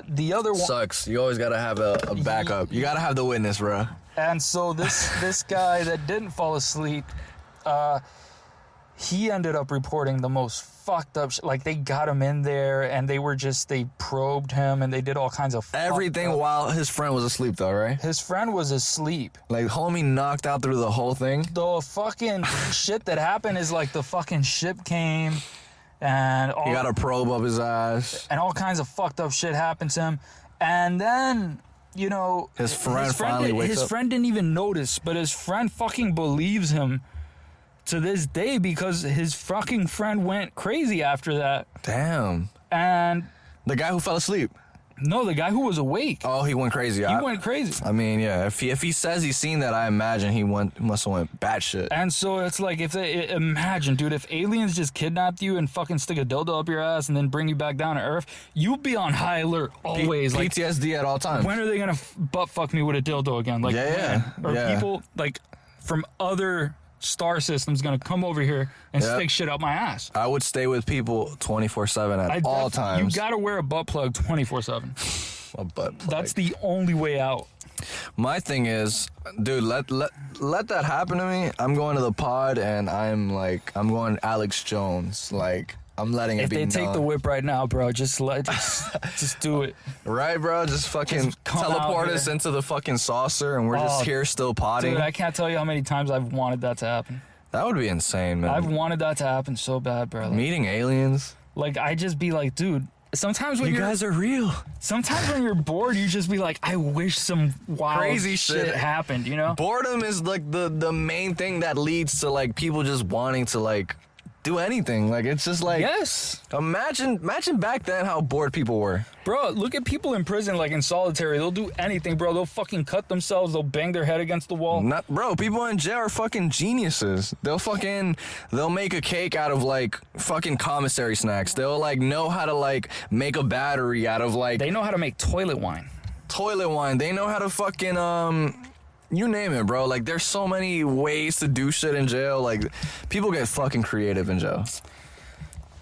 The other one, Sucks. You always gotta have a backup. You gotta have the witness, bro. and so this guy that didn't fall asleep, he ended up reporting the most fucked up shit. Like they got him in there, and they probed him, and they did all kinds of fucked Everything up- while his friend was asleep, though, right? His friend was asleep. Like, homie knocked out through the whole thing. The fucking shit that happened is like the fucking ship came, and He got a probe up his ass. and all kinds of fucked up shit happened to him. And then, you know, His friend finally wakes his up. friend didn't even notice, but his friend fucking believes him to this day because his fucking friend went crazy after that. Damn. And The guy who fell asleep. no, the guy who was awake, Oh, he went crazy. he went crazy. I mean, yeah. If he says he's seen that, I imagine he must have went batshit. And so it's like, imagine, dude, if aliens just kidnapped you and fucking stick a dildo up your ass and then bring you back down to Earth, you'd be on high alert always. Like, PTSD at all times. when are they gonna butt fuck me with a dildo again? Like, Yeah, when? Or yeah. people like from other star systems gonna come over here and Yep. stick shit up my ass? I would stay with people 24/7 at all times. You gotta wear a butt plug 24/7. A butt plug. That's the only way out. My thing is, dude, let that happen to me. I'm going to the pod and I'm going Alex Jones. Like, I'm letting it If be they known. take the whip right now, bro, just do it. Right, bro? Just fucking Just come out teleport us here. into the fucking saucer and we're Oh, just here still potting. Dude, I can't tell you how many times I've wanted that to happen. That would be insane, man. I've wanted that to happen so bad, bro. Meeting aliens. Like I just be like, dude. Sometimes when are real. sometimes when you're bored, you just be like, I wish some wild Crazy shit. happened. You know? Boredom is like the main thing that leads to like people just wanting to like do anything. Like, it's just like, Yes, imagine back then how bored people were. bro. Look at people in prison, like in solitary. They'll do anything, bro. They'll fucking cut themselves. They'll bang their head against the wall. Bro, people in jail are fucking geniuses. They'll make a cake out of like fucking commissary snacks. They'll like know how to like make a battery out of like They know how to make toilet wine. toilet wine. They know how to fucking you name it, bro. Like, there's so many ways to do shit in jail. Like, people get fucking creative in jail.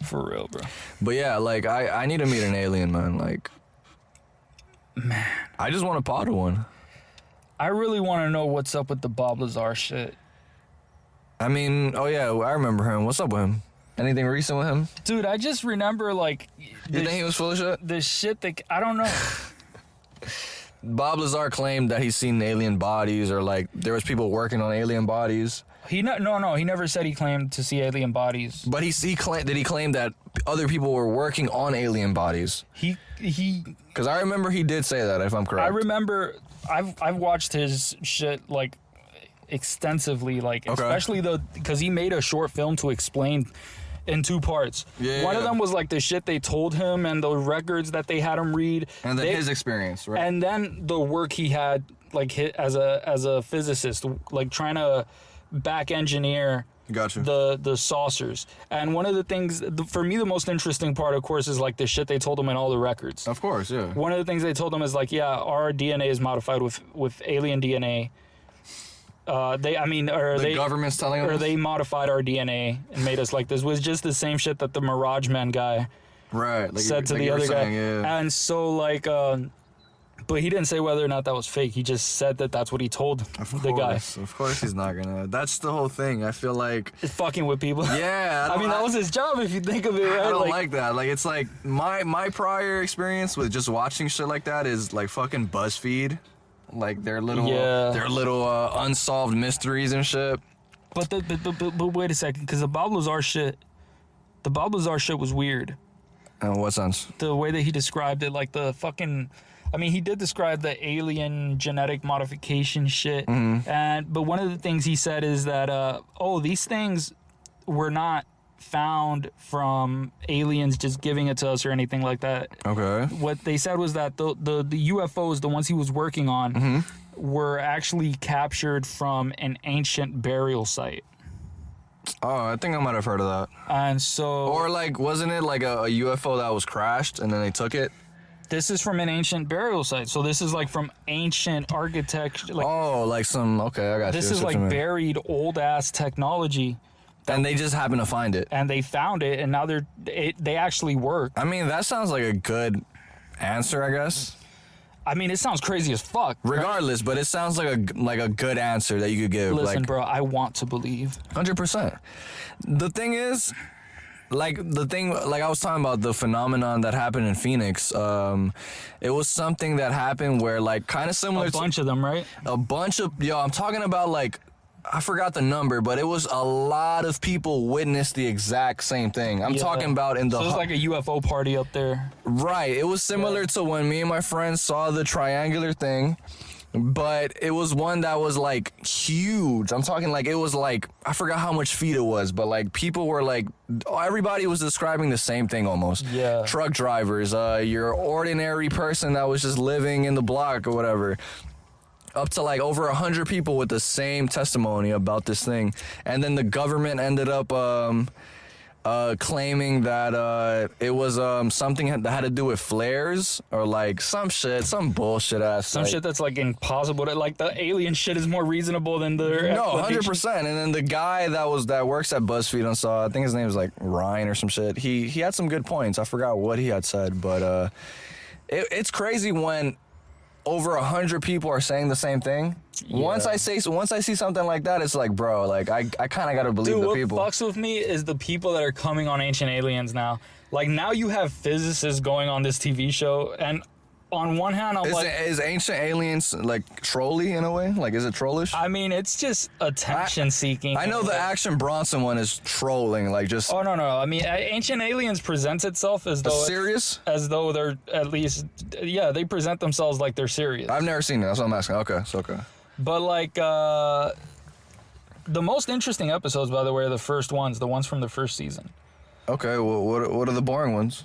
For real, bro. But yeah, like, I need to meet an alien, man. Like, Man, I just want to pot one. I really want to know what's up with the Bob Lazar shit. I mean, oh yeah, I remember him. What's up with him? Anything recent with him? Dude, I just remember like You think he was full of shit? the shit that I don't know. Bob Lazar claimed that he's seen alien bodies, or like there was people working on alien bodies. He never said he claimed to see alien bodies. But he claimed that other people were working on alien bodies? He Because I remember he did say that, if I'm correct. I remember I've watched his shit like extensively, like Okay. especially because he made a short film to explain in two parts. Yeah, One of yeah. them was like the shit they told him and the records that they had him read. And then They- his experience, right? and then the work he had like as a physicist, like trying to back engineer Gotcha. the saucers. And one of the things for me, the most interesting part, of course, is like the shit they told him in all the records. Of course, yeah. One of the things they told him is like, yeah, our DNA is modified with alien DNA. The government's telling us? they modified our DNA and made us like this. Was just the same shit that the Mirage Man guy Right. Like said to like the you were other guy. saying, yeah. And so like But he didn't say whether or not that was fake. He just said that that's what he told the guy. Of course he's not gonna. That's the whole thing. I feel like It's fucking with people. yeah. I mean, that was his job if you think of it, right? I don't like that. Like it's like my prior experience with just watching shit like that is like fucking BuzzFeed, like their little unsolved mysteries and shit. But wait a second, because the Bob Lazar shit was weird. In what sense? The way that he described it, like the fucking, I mean, he did describe the alien genetic modification shit. But one of the things he said is that, these things were not found from aliens just giving it to us or anything like that. Okay. What they said was that the UFOs, the ones he was working on, were actually captured from an ancient burial site. Oh, I think I might have heard of that. And so... Or like, wasn't it like a UFO that was crashed and then they took it? This is from an ancient burial site. So this is like from ancient architecture. Like, okay, I got you. this is like buried old ass technology. And they just happened to find it. And they found it, and now they actually work. I mean, that sounds like a good answer, I guess. I mean, it sounds crazy as fuck. Regardless, but it sounds like a good answer that you could give. Listen, like, bro, I want to believe. 100%. The thing is, like I was talking about the phenomenon that happened in Phoenix. It was something that happened where like kind of similar. A bunch of them, right? I'm talking about like. I forgot the number, but it was a lot of people witnessed the exact same thing. I'm talking about in the... So it was like a UFO party up there. Right. It was similar to when me and my friends saw the triangular thing, but it was one that was like huge. I'm talking like it was like, I forgot how much feet it was, but like people were like, everybody was describing the same thing almost. Yeah. Truck drivers, your ordinary person that was just living in the block or whatever. Up to like over 100 people with the same testimony about this thing. And then the government ended up claiming that it was something that had to do with flares or like some bullshit ass. Some shit that's like impossible. Like the alien shit is more reasonable than the... No, 100%. And then the guy that works at BuzzFeed and saw, I think his name was like Ryan or some shit. He had some good points. I forgot what he had said, but it's crazy when over 100 people are saying the same thing. Yeah. Once I see something like that, it's like, bro, like I kind of gotta believe the people. What fucks with me is the people that are coming on Ancient Aliens now. Like now you have physicists going on this TV show, and on one hand, is Ancient Aliens like trolly in a way? Like, is it trollish? I mean, it's just attention seeking. I know the Action Bronson one is trolling, like just. Oh no! I mean, Ancient Aliens presents itself as though serious, as though they're at least, yeah, they present themselves like they're serious. I've never seen it. That's what I'm asking. Okay, it's okay. But like, the most interesting episodes, by the way, are the first ones, the ones from the first season. Okay, well, what are the boring ones?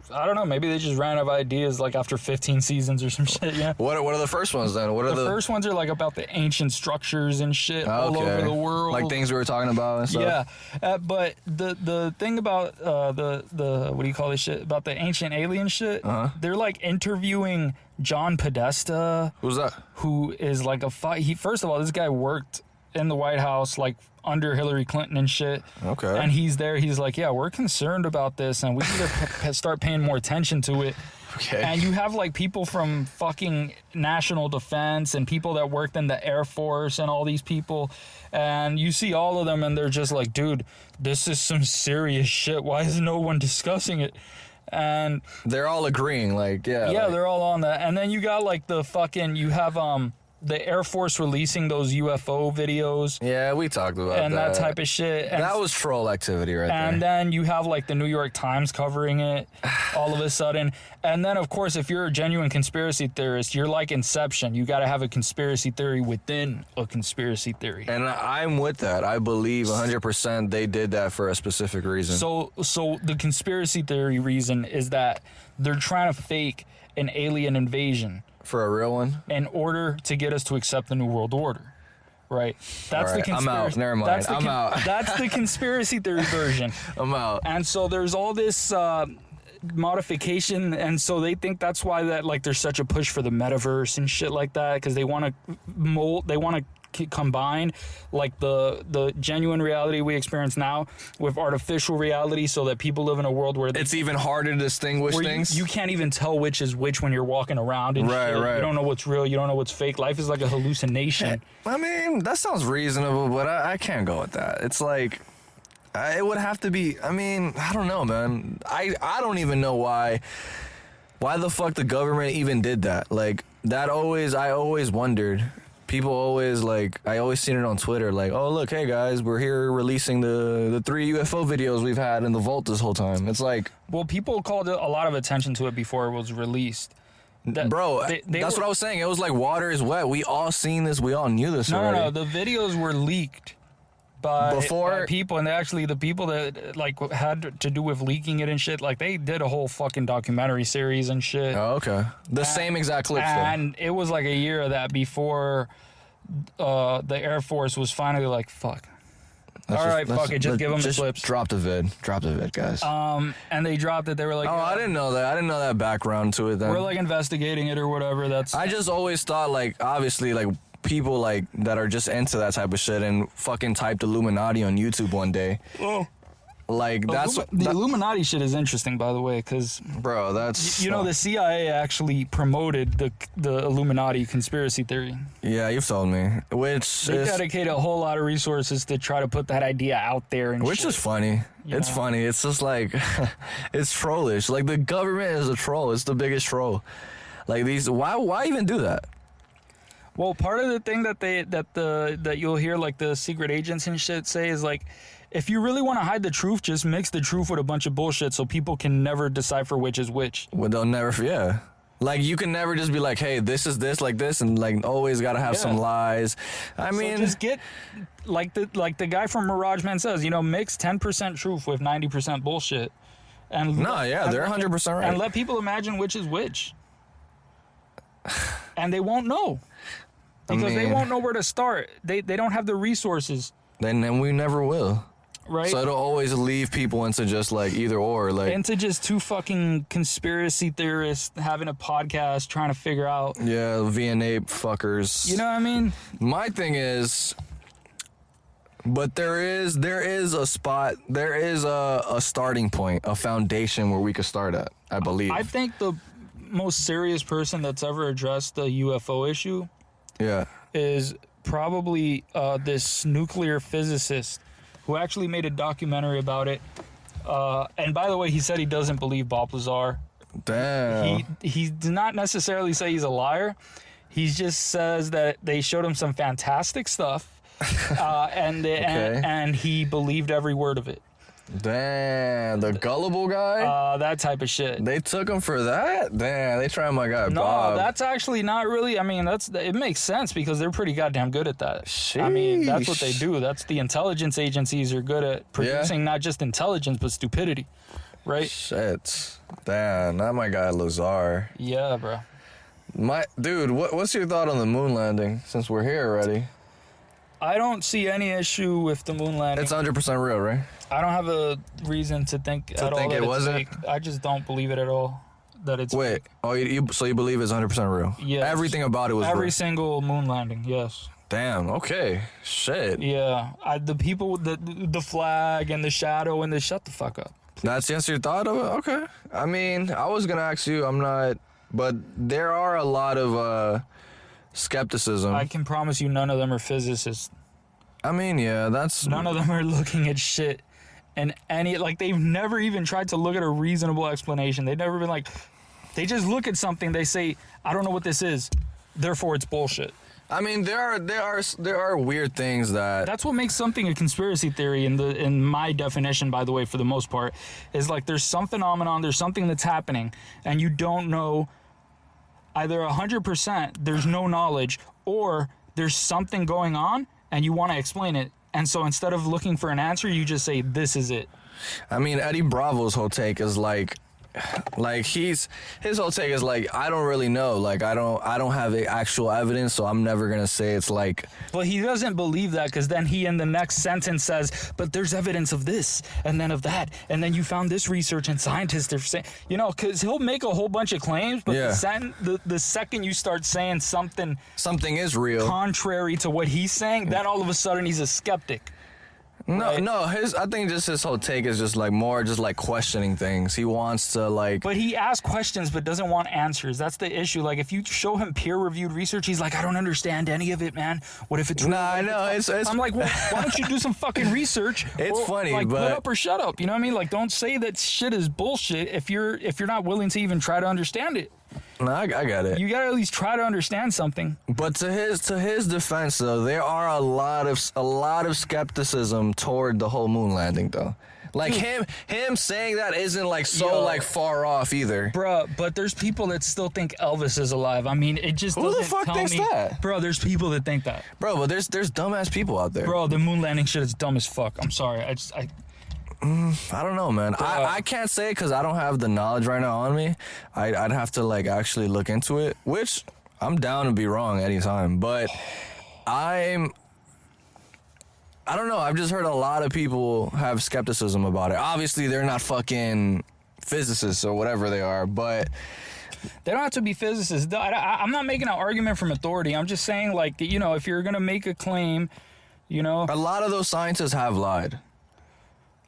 I don't know. Maybe they just ran out of ideas like after 15 seasons or some shit. Yeah. What are the first ones then? What are the first ones are like about the ancient structures and shit all over the world, like things we were talking about and stuff. Yeah, but the thing about the what do you call this shit about the ancient alien shit? They're like interviewing John Podesta. Who's that? Who is like first of all, this guy worked in the White House like under Hillary Clinton and shit. Okay. And he's there. He's like, yeah, we're concerned about this, and we need to start paying more attention to it. Okay. And you have like people from fucking national defense and people that worked in the Air Force and all these people, and you see all of them, and they're just like, dude, this is some serious shit. Why is no one discussing it? And they're all agreeing, like, yeah. Yeah, like, they're all on that. And then you got like you have the Air Force releasing those UFO videos. Yeah, we talked about and that type of shit. And that was troll activity right there. And then you have like the New York Times covering it all of a sudden. And then, of course, if you're a genuine conspiracy theorist, you're like Inception. You got to have a conspiracy theory within a conspiracy theory. And I'm with that. I believe 100% they did that for a specific reason. So the conspiracy theory reason is that they're trying to fake an alien invasion. For a real one? In order to get us to accept the New World Order. Right? That's the conspiracy. I'm out. Never mind. I'm out. That's the conspiracy theory version. I'm out. And so there's all this modification, and so they think that's why that like there's such a push for the metaverse and shit like that, because they want to combine like the genuine reality we experience now with artificial reality, so that people live in a world where it's even harder to distinguish things. You can't even tell which is which when you're walking around and Right, shit. right. You don't know what's real, you don't know what's fake. Life is like a hallucination. I mean, that sounds reasonable, but I can't go with that. It's like, it would have to be, I mean, I don't know, man. I don't even know why the fuck the government even did that. Like, I always wondered. People always, like, I always seen it on Twitter, like, oh, look, hey, guys, we're here releasing the 3 UFO videos we've had in the vault this whole time. It's like... Well, people called a lot of attention to it before it was released. That's what I was saying. It was like water is wet. We all seen this. We all knew this already. No. The videos were leaked by people, and the people that like had to do with leaking it and shit, like they did a whole fucking documentary series and shit. Oh, okay. The same exact clips, and it was like a year of that before the Air Force was finally like, fuck. Fuck it, just give them the clips. Drop the vid, guys. And they dropped it. They were like, I didn't know that. I didn't know that background to it then. We're like investigating it or whatever. I just always thought, like, obviously, like, people like that are just into that type of shit and fucking typed Illuminati on YouTube one day. Oh. Like, the Illuminati shit is interesting, by the way, because bro, that's the CIA actually promoted the Illuminati conspiracy theory. Yeah, you've told me. Which they dedicate a whole lot of resources to try to put that idea out there, and which is funny. It's funny. It's just like it's trollish. Like, the government is a troll. It's the biggest troll. Like, these. Why even do that? Well, part of the thing that you'll hear like the secret agents and shit say is like, if you really want to hide the truth, just mix the truth with a bunch of bullshit so people can never decipher which is which. Well, they'll never, yeah. Like, you can never just be like, hey, this is this, like this, and like always gotta have some lies. I mean, just get like the guy from Mirage Man says, mix 10% truth with 90% bullshit. And they're 100% right. And let people imagine which is which. And they won't know. Because they won't know where to start. They don't have the resources. Then we never will. Right. So it'll always leave people into just like either or, like into just two fucking conspiracy theorists having a podcast trying to figure out. Yeah, N APE fuckers. You know what I mean? My thing is, but there is a spot, there is a starting point, a foundation where we could start at, I believe. I think the most serious person that's ever addressed the UFO issue is probably this nuclear physicist who actually made a documentary about it. And by the way, he said he doesn't believe Bob Lazar. Damn. He did not necessarily say he's a liar. He just says that they showed him some fantastic stuff, and he believed every word of it. Damn, the gullible guy? That type of shit. They took him for that? Damn, they tried my guy, Bob. No, that's actually not really, I mean, it makes sense because they're pretty goddamn good at that. Sheesh. I mean, that's what they do. That's the intelligence agencies are good at producing not just intelligence, but stupidity, right? Shit. Damn, not my guy, Lazar. Yeah, bro. Dude, what's your thought on the moon landing, since we're here already? I don't see any issue with the moon landing. It's 100% real, right? I don't have a reason to think at all that it wasn't. Fake. I just don't believe it at all. That it's wait. Fake. Oh, so you believe it's 100% real? Yeah. Everything about it was every real. single moon landing. Yes. Damn. Okay. Shit. Yeah. The people, the flag and the shadow and the shut the fuck up. Please. That's just your thought of it. Okay. I mean, I was gonna ask you. I'm not, but there are a lot of skepticism. I can promise you, none of them are physicists. I mean, yeah, that's none of them are looking at shit. And they've never even tried to look at a reasonable explanation. They've never been like, they just look at something, they say, I don't know what this is, therefore it's bullshit. I mean, there are weird things that's what makes something a conspiracy theory in my definition, by the way, for the most part, is like there's some phenomenon, there's something that's happening, and you don't know either 100%, there's no knowledge, or there's something going on and you want to explain it. And so instead of looking for an answer, you just say, this is it. I mean, Eddie Bravo's whole take is like, like his whole take is like, I don't really know. Like, I don't have actual evidence, so I'm never gonna say it's like. But he doesn't believe that, because then he in the next sentence says, but there's evidence of this and then of that, and then you found this research and scientists are saying, you know, because he'll make a whole bunch of claims, but the second you start saying something is real, contrary to what he's saying, then all of a sudden he's a skeptic. Right? No, I think just his whole take is just like more just like questioning things. He wants to like. But he asks questions but doesn't want answers. That's the issue. Like, if you show him peer-reviewed research, he's like, I don't understand any of it, man. What if it's real? Nah, I know. It's I'm like, well, why don't you do some fucking research? It's funny, like, but put up or shut up. You know what I mean? Like, don't say that shit is bullshit if you're not willing to even try to understand it. No, I got it. You gotta at least try to understand something. But to his defense, though, there are a lot of skepticism toward the whole moon landing, though. Like him saying that isn't like so like far off either. Bruh, but there's people that still think Elvis is alive. I mean, it just Who the doesn't fuck tell thinks me. that? Bro, there's people that think that. Bro, but there's dumbass people out there. Bro, the moon landing shit is dumb as fuck. I'm sorry. I don't know, man. I can't say it because I don't have the knowledge right now on me. I'd have to like actually look into it, which I'm down to be wrong anytime. But I don't know. I've just heard a lot of people have skepticism about it. Obviously, they're not fucking physicists or whatever they are, but they don't have to be physicists. I'm not making an argument from authority. I'm just saying, like, you know, if you're gonna make a claim, you know, a lot of those scientists have lied.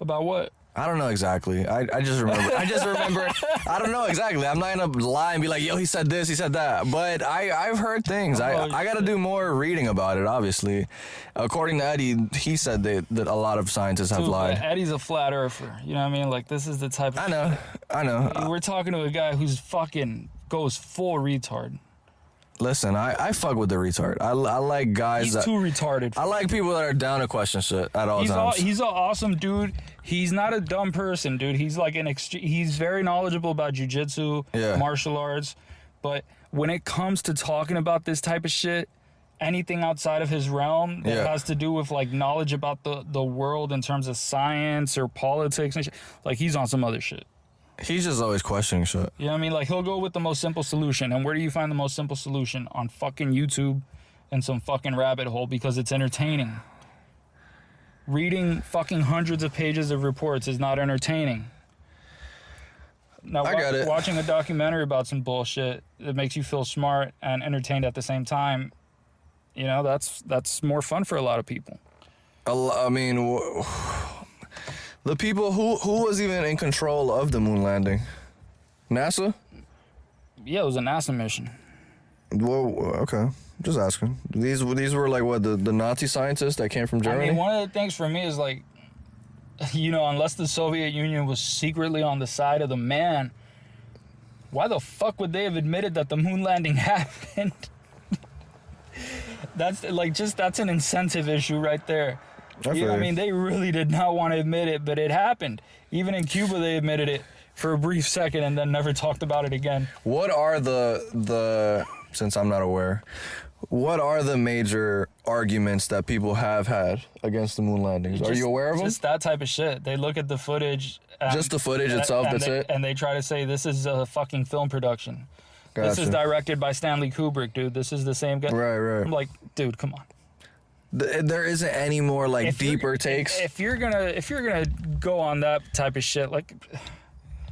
About what? I don't know exactly. I just remember. I don't know exactly. I'm not gonna lie and be like, yo, he said this, he said that. But I've heard things. I gotta do more reading about it, obviously. According to Eddie, he said that a lot of scientists have lied. Eddie's a flat earther. You know what I mean? Like, this is the type of I know. We're talking to a guy who's fucking goes full retard. Listen, I fuck with the retard. I like guys He's that... too retarded. I like people that are down to question shit at all times. He's an awesome dude. He's not a dumb person, dude. He's like he's very knowledgeable about jiu-jitsu, martial arts. But when it comes to talking about this type of shit, anything outside of his realm that has to do with like knowledge about the world in terms of science or politics and shit, like, he's on some other shit. He's just always questioning shit. You know what I mean? Like, he'll go with the most simple solution. And where do you find the most simple solution? On fucking YouTube and some fucking rabbit hole, because it's entertaining. Reading fucking hundreds of pages of reports is not entertaining. Now, watching a documentary about some bullshit that makes you feel smart and entertained at the same time, you know, that's more fun for a lot of people. I mean... The people who was even in control of the moon landing? NASA? Yeah, it was a NASA mission. Well, okay. Just asking. These were like what, the Nazi scientists that came from Germany? I mean, one of the things for me is like, you know, unless the Soviet Union was secretly on the side of the man, why the fuck would they have admitted that the moon landing happened? That's an incentive issue right there. I mean, they really did not want to admit it, but it happened. Even in Cuba, they admitted it for a brief second and then never talked about it again. What are the since I'm not aware, what are the major arguments that people have had against the moon landings? Are you aware of them? Just that type of shit. They look at the footage. Just the footage itself, that's it? And they try to say, this is a fucking film production. Gotcha. This is directed by Stanley Kubrick, dude. This is the same guy. Right. I'm like, dude, come on. There isn't any more like deeper takes. If you're gonna go on that type of shit, like,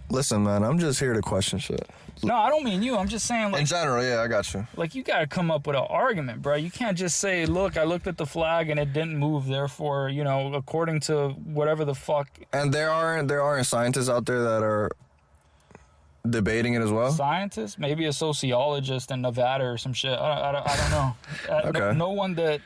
listen, man, I'm just here to question shit. No, I don't mean you. I'm just saying, like, in general, yeah, I got you. Like, you gotta come up with an argument, bro. You can't just say, look, I looked at the flag and it didn't move, therefore, you know, according to whatever the fuck. And there aren't scientists out there that are debating it as well? Scientists? Maybe a sociologist in Nevada or some shit. I don't know. Okay. No one that...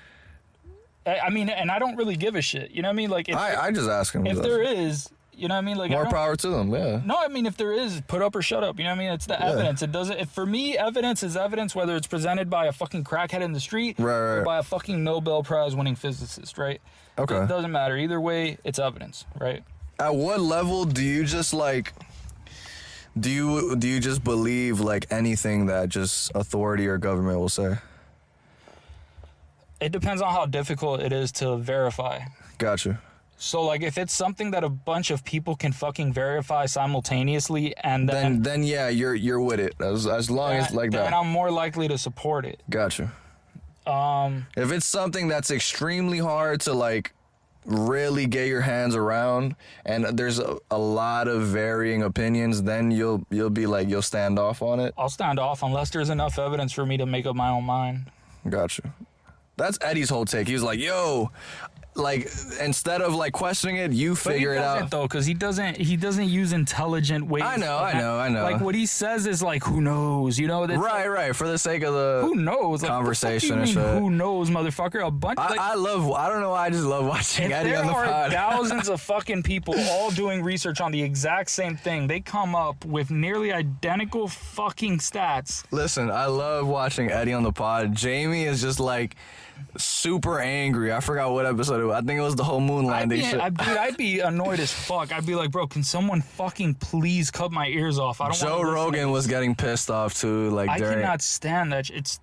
I mean, and I don't really give a shit. You know what I mean? Like, I just ask him. If there is, you know what I mean? Like, more power to them, yeah. No, I mean, if there is, put up or shut up. You know what I mean? It's the evidence. It doesn't. For me, evidence is evidence, whether it's presented by a fucking crackhead in the street or by a fucking Nobel Prize winning physicist, right? Okay. It doesn't matter. Either way, it's evidence, right? At what level do you just like? Do you just believe like anything that just authority or government will say? It depends on how difficult it is to verify. Gotcha. So, like, if it's something that a bunch of people can fucking verify simultaneously, and then yeah, you're with it. As long as like then that. I'm more likely to support it. Gotcha. If it's something that's extremely hard to like really get your hands around, and there's a lot of varying opinions, then you'll be like, you'll stand off on it. I'll stand off unless there's enough evidence for me to make up my own mind. Gotcha. That's Eddie's whole take. He was like, yo, like, instead of like questioning it, you figure it out. Though, because he doesn't use intelligent ways. I know. Like, what he says is like, who knows? You know, Right. For the sake of the who knows conversation like, and shit. Who knows, motherfucker? A bunch. I don't know why I just love watching Eddie on the pod. There are thousands of fucking people all doing research on the exact same thing. They come up with nearly identical fucking stats. Listen, I love watching Eddie on the pod. Jamie is just like super angry. I forgot what episode it was. I think it was the whole moon landing shit. I'd be annoyed as fuck. I'd be like, bro, can someone fucking please cut my ears off? I don't. Joe Rogan was getting pissed off too. Like, I cannot stand that. It's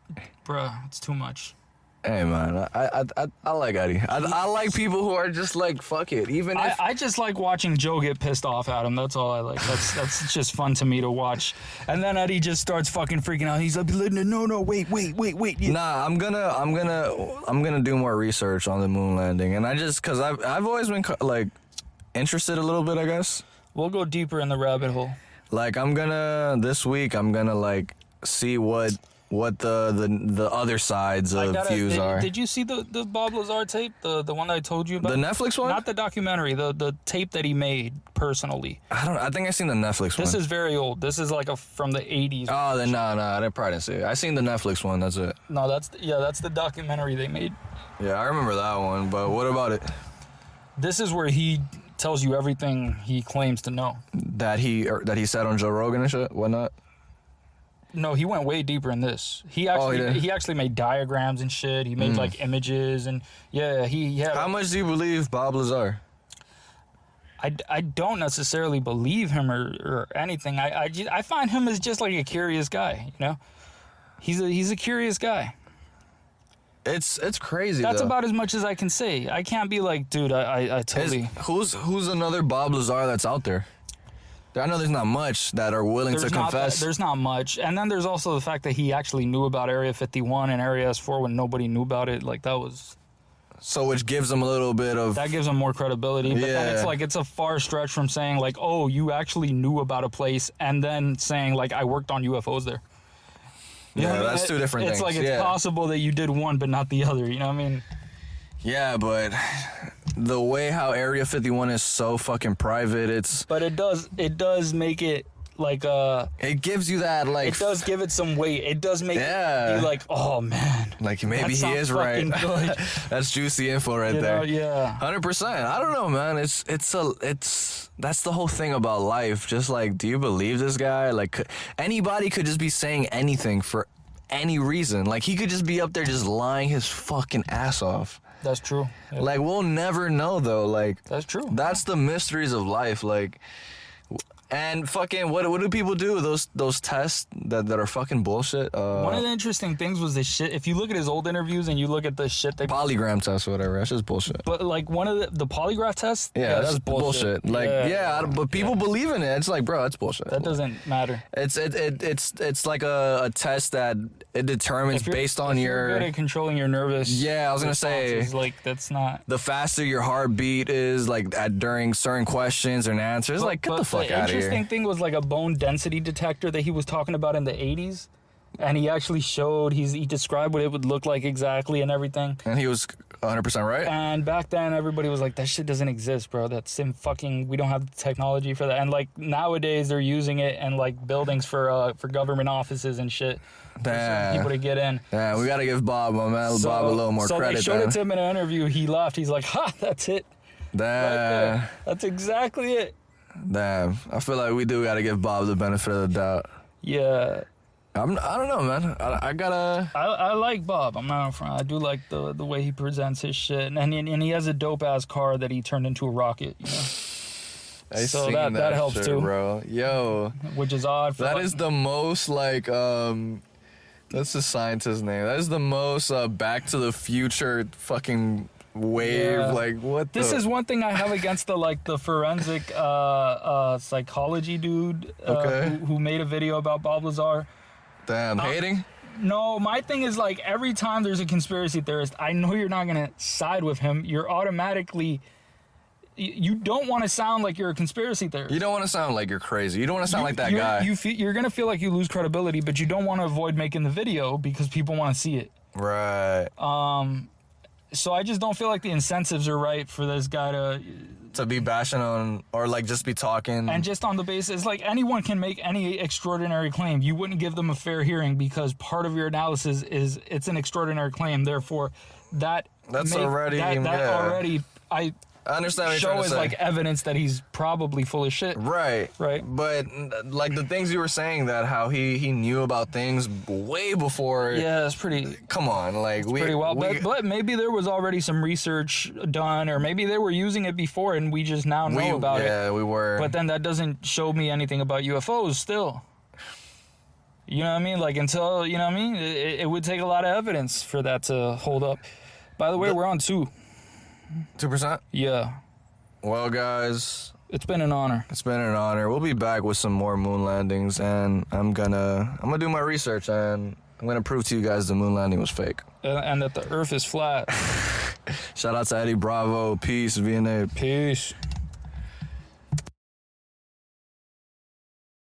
too much. Hey man, I like Eddie. I like people who are just like, fuck it. Even if I just like watching Joe get pissed off at him. That's all I like. That's just fun to me to watch. And then Eddie just starts fucking freaking out. He's like, no, wait. Nah, I'm gonna do more research on the moon landing, and cause I've always been like interested a little bit, I guess. We'll go deeper in the rabbit hole. Like this week I'm gonna like see what the other sides of views are. Did you see the Bob Lazar tape? The one that I told you about? The Netflix one? Not the documentary, the tape that he made personally. I think I seen the Netflix one. This is very old. This is like from the 80s. Oh, then no, I probably didn't see it. I seen the Netflix one, that's it. No, that's the documentary they made. Yeah, I remember that one, but what about it? This is where he tells you everything he claims to know. That he said on Joe Rogan and shit, whatnot? No, he went way deeper in this. He actually made diagrams and shit. He made like images and he had. How much do you believe Bob Lazar? I don't necessarily believe him or anything. I find him as just like a curious guy. You know, he's a curious guy. It's crazy. That's though. about as much as I can say. I can't be like, dude, I totally. Who's another Bob Lazar that's out there? I know there's not much that are willing to confess. There's not much. And then there's also the fact that he actually knew about Area 51 and Area S4 when nobody knew about it. Like, that was... So which gives him a little bit of... That gives him more credibility. But then it's like, it's a far stretch from saying, like, oh, you actually knew about a place, and then saying, like, I worked on UFOs there. You know what I mean? That's two different things. It's like, it's possible that you did one, but not the other. You know what I mean? Yeah, but the way how Area 51 is so fucking private, But it does make it like it gives you that like. It does give it some weight. It does make it be like, oh man. Like maybe he is right. That's juicy info right there. Yeah. 100%. I don't know, man. It's that's the whole thing about life. Just like, do you believe this guy? Like, anybody could just be saying anything for any reason. Like, he could just be up there just lying his fucking ass off. That's true. Yeah. Like, we'll never know, though. Like, that's true. That's the mysteries of life. Like, and fucking, what do people do? Those tests that are fucking bullshit. One of the interesting things was this shit. If you look at his old interviews and you look at the shit they polygram test or whatever, that's just bullshit. But like one of the polygraph tests, yeah, that's bullshit. Like, but people believe in it. It's like, bro, that's bullshit. That doesn't matter. It's like a test that it determines based on your. You're good at controlling your nervous. Yeah, I was gonna say. Like, that's not. The faster your heartbeat is, like during certain questions and answers, like, get the fuck out of here. The interesting thing was like a bone density detector that he was talking about in the 80s, and he actually showed, he described what it would look like exactly and everything. And he was 100% right. And back then everybody was like, that shit doesn't exist, bro. That's we don't have the technology for that. And like nowadays they're using it in like buildings for government offices and shit. For people to get in. Yeah, we gotta give Bob a little more credit. So they showed it to him in an interview. He laughed. He's like, ha, that's it. Right, that's exactly it. Damn, I feel like we do gotta give Bob the benefit of the doubt. Yeah. I don't know, man. I like Bob. I'm not front. I do like the way he presents his shit, and he has a dope ass car that he turned into a rocket. You know. So that helps shit, too, bro. Yo, which is odd. That is the most like that's the scientist's name. That is the most Back to the Future fucking wave. Yeah. Like, what This is one thing I have against the forensic psychology dude Okay. who made a video about Bob Lazar. Damn, hating? No, my thing is like every time there's a conspiracy theorist, I know you're not gonna side with him. You're automatically, you don't want to sound like you're a conspiracy theorist. You don't want to sound like you're crazy. You don't want to sound like that guy. You're gonna feel like you lose credibility, but you don't want to avoid making the video because people want to see it. Right. So I just don't feel like the incentives are right for this guy To be bashing on, or like just be talking. and just on the basis, like anyone can make any extraordinary claim. You wouldn't give them a fair hearing because part of your analysis is it's an extraordinary claim. Therefore, that's already, yeah. already I understand what you're show trying to is say. like evidence that he's probably full of shit. Right. Right. But like the things you were saying, that how he knew about things way before. Yeah, it's pretty Come on, like pretty well. But maybe there was already some research done, or maybe they were using it before and we just now know about it. Yeah, we were. But then that doesn't show me anything about UFOs still. You know what I mean? Like until, you know what I mean? It would take a lot of evidence for that to hold up. By the way, we're on 2. 2%. Yeah. Well, guys, It's been an honor. it's been an honor. We'll be back with some more moon landings, and I'm gonna do my research, and I'm gonna prove to you guys the moon landing was fake. And that the earth is flat. Shout out to Eddie Bravo. Peace, V&A. Peace.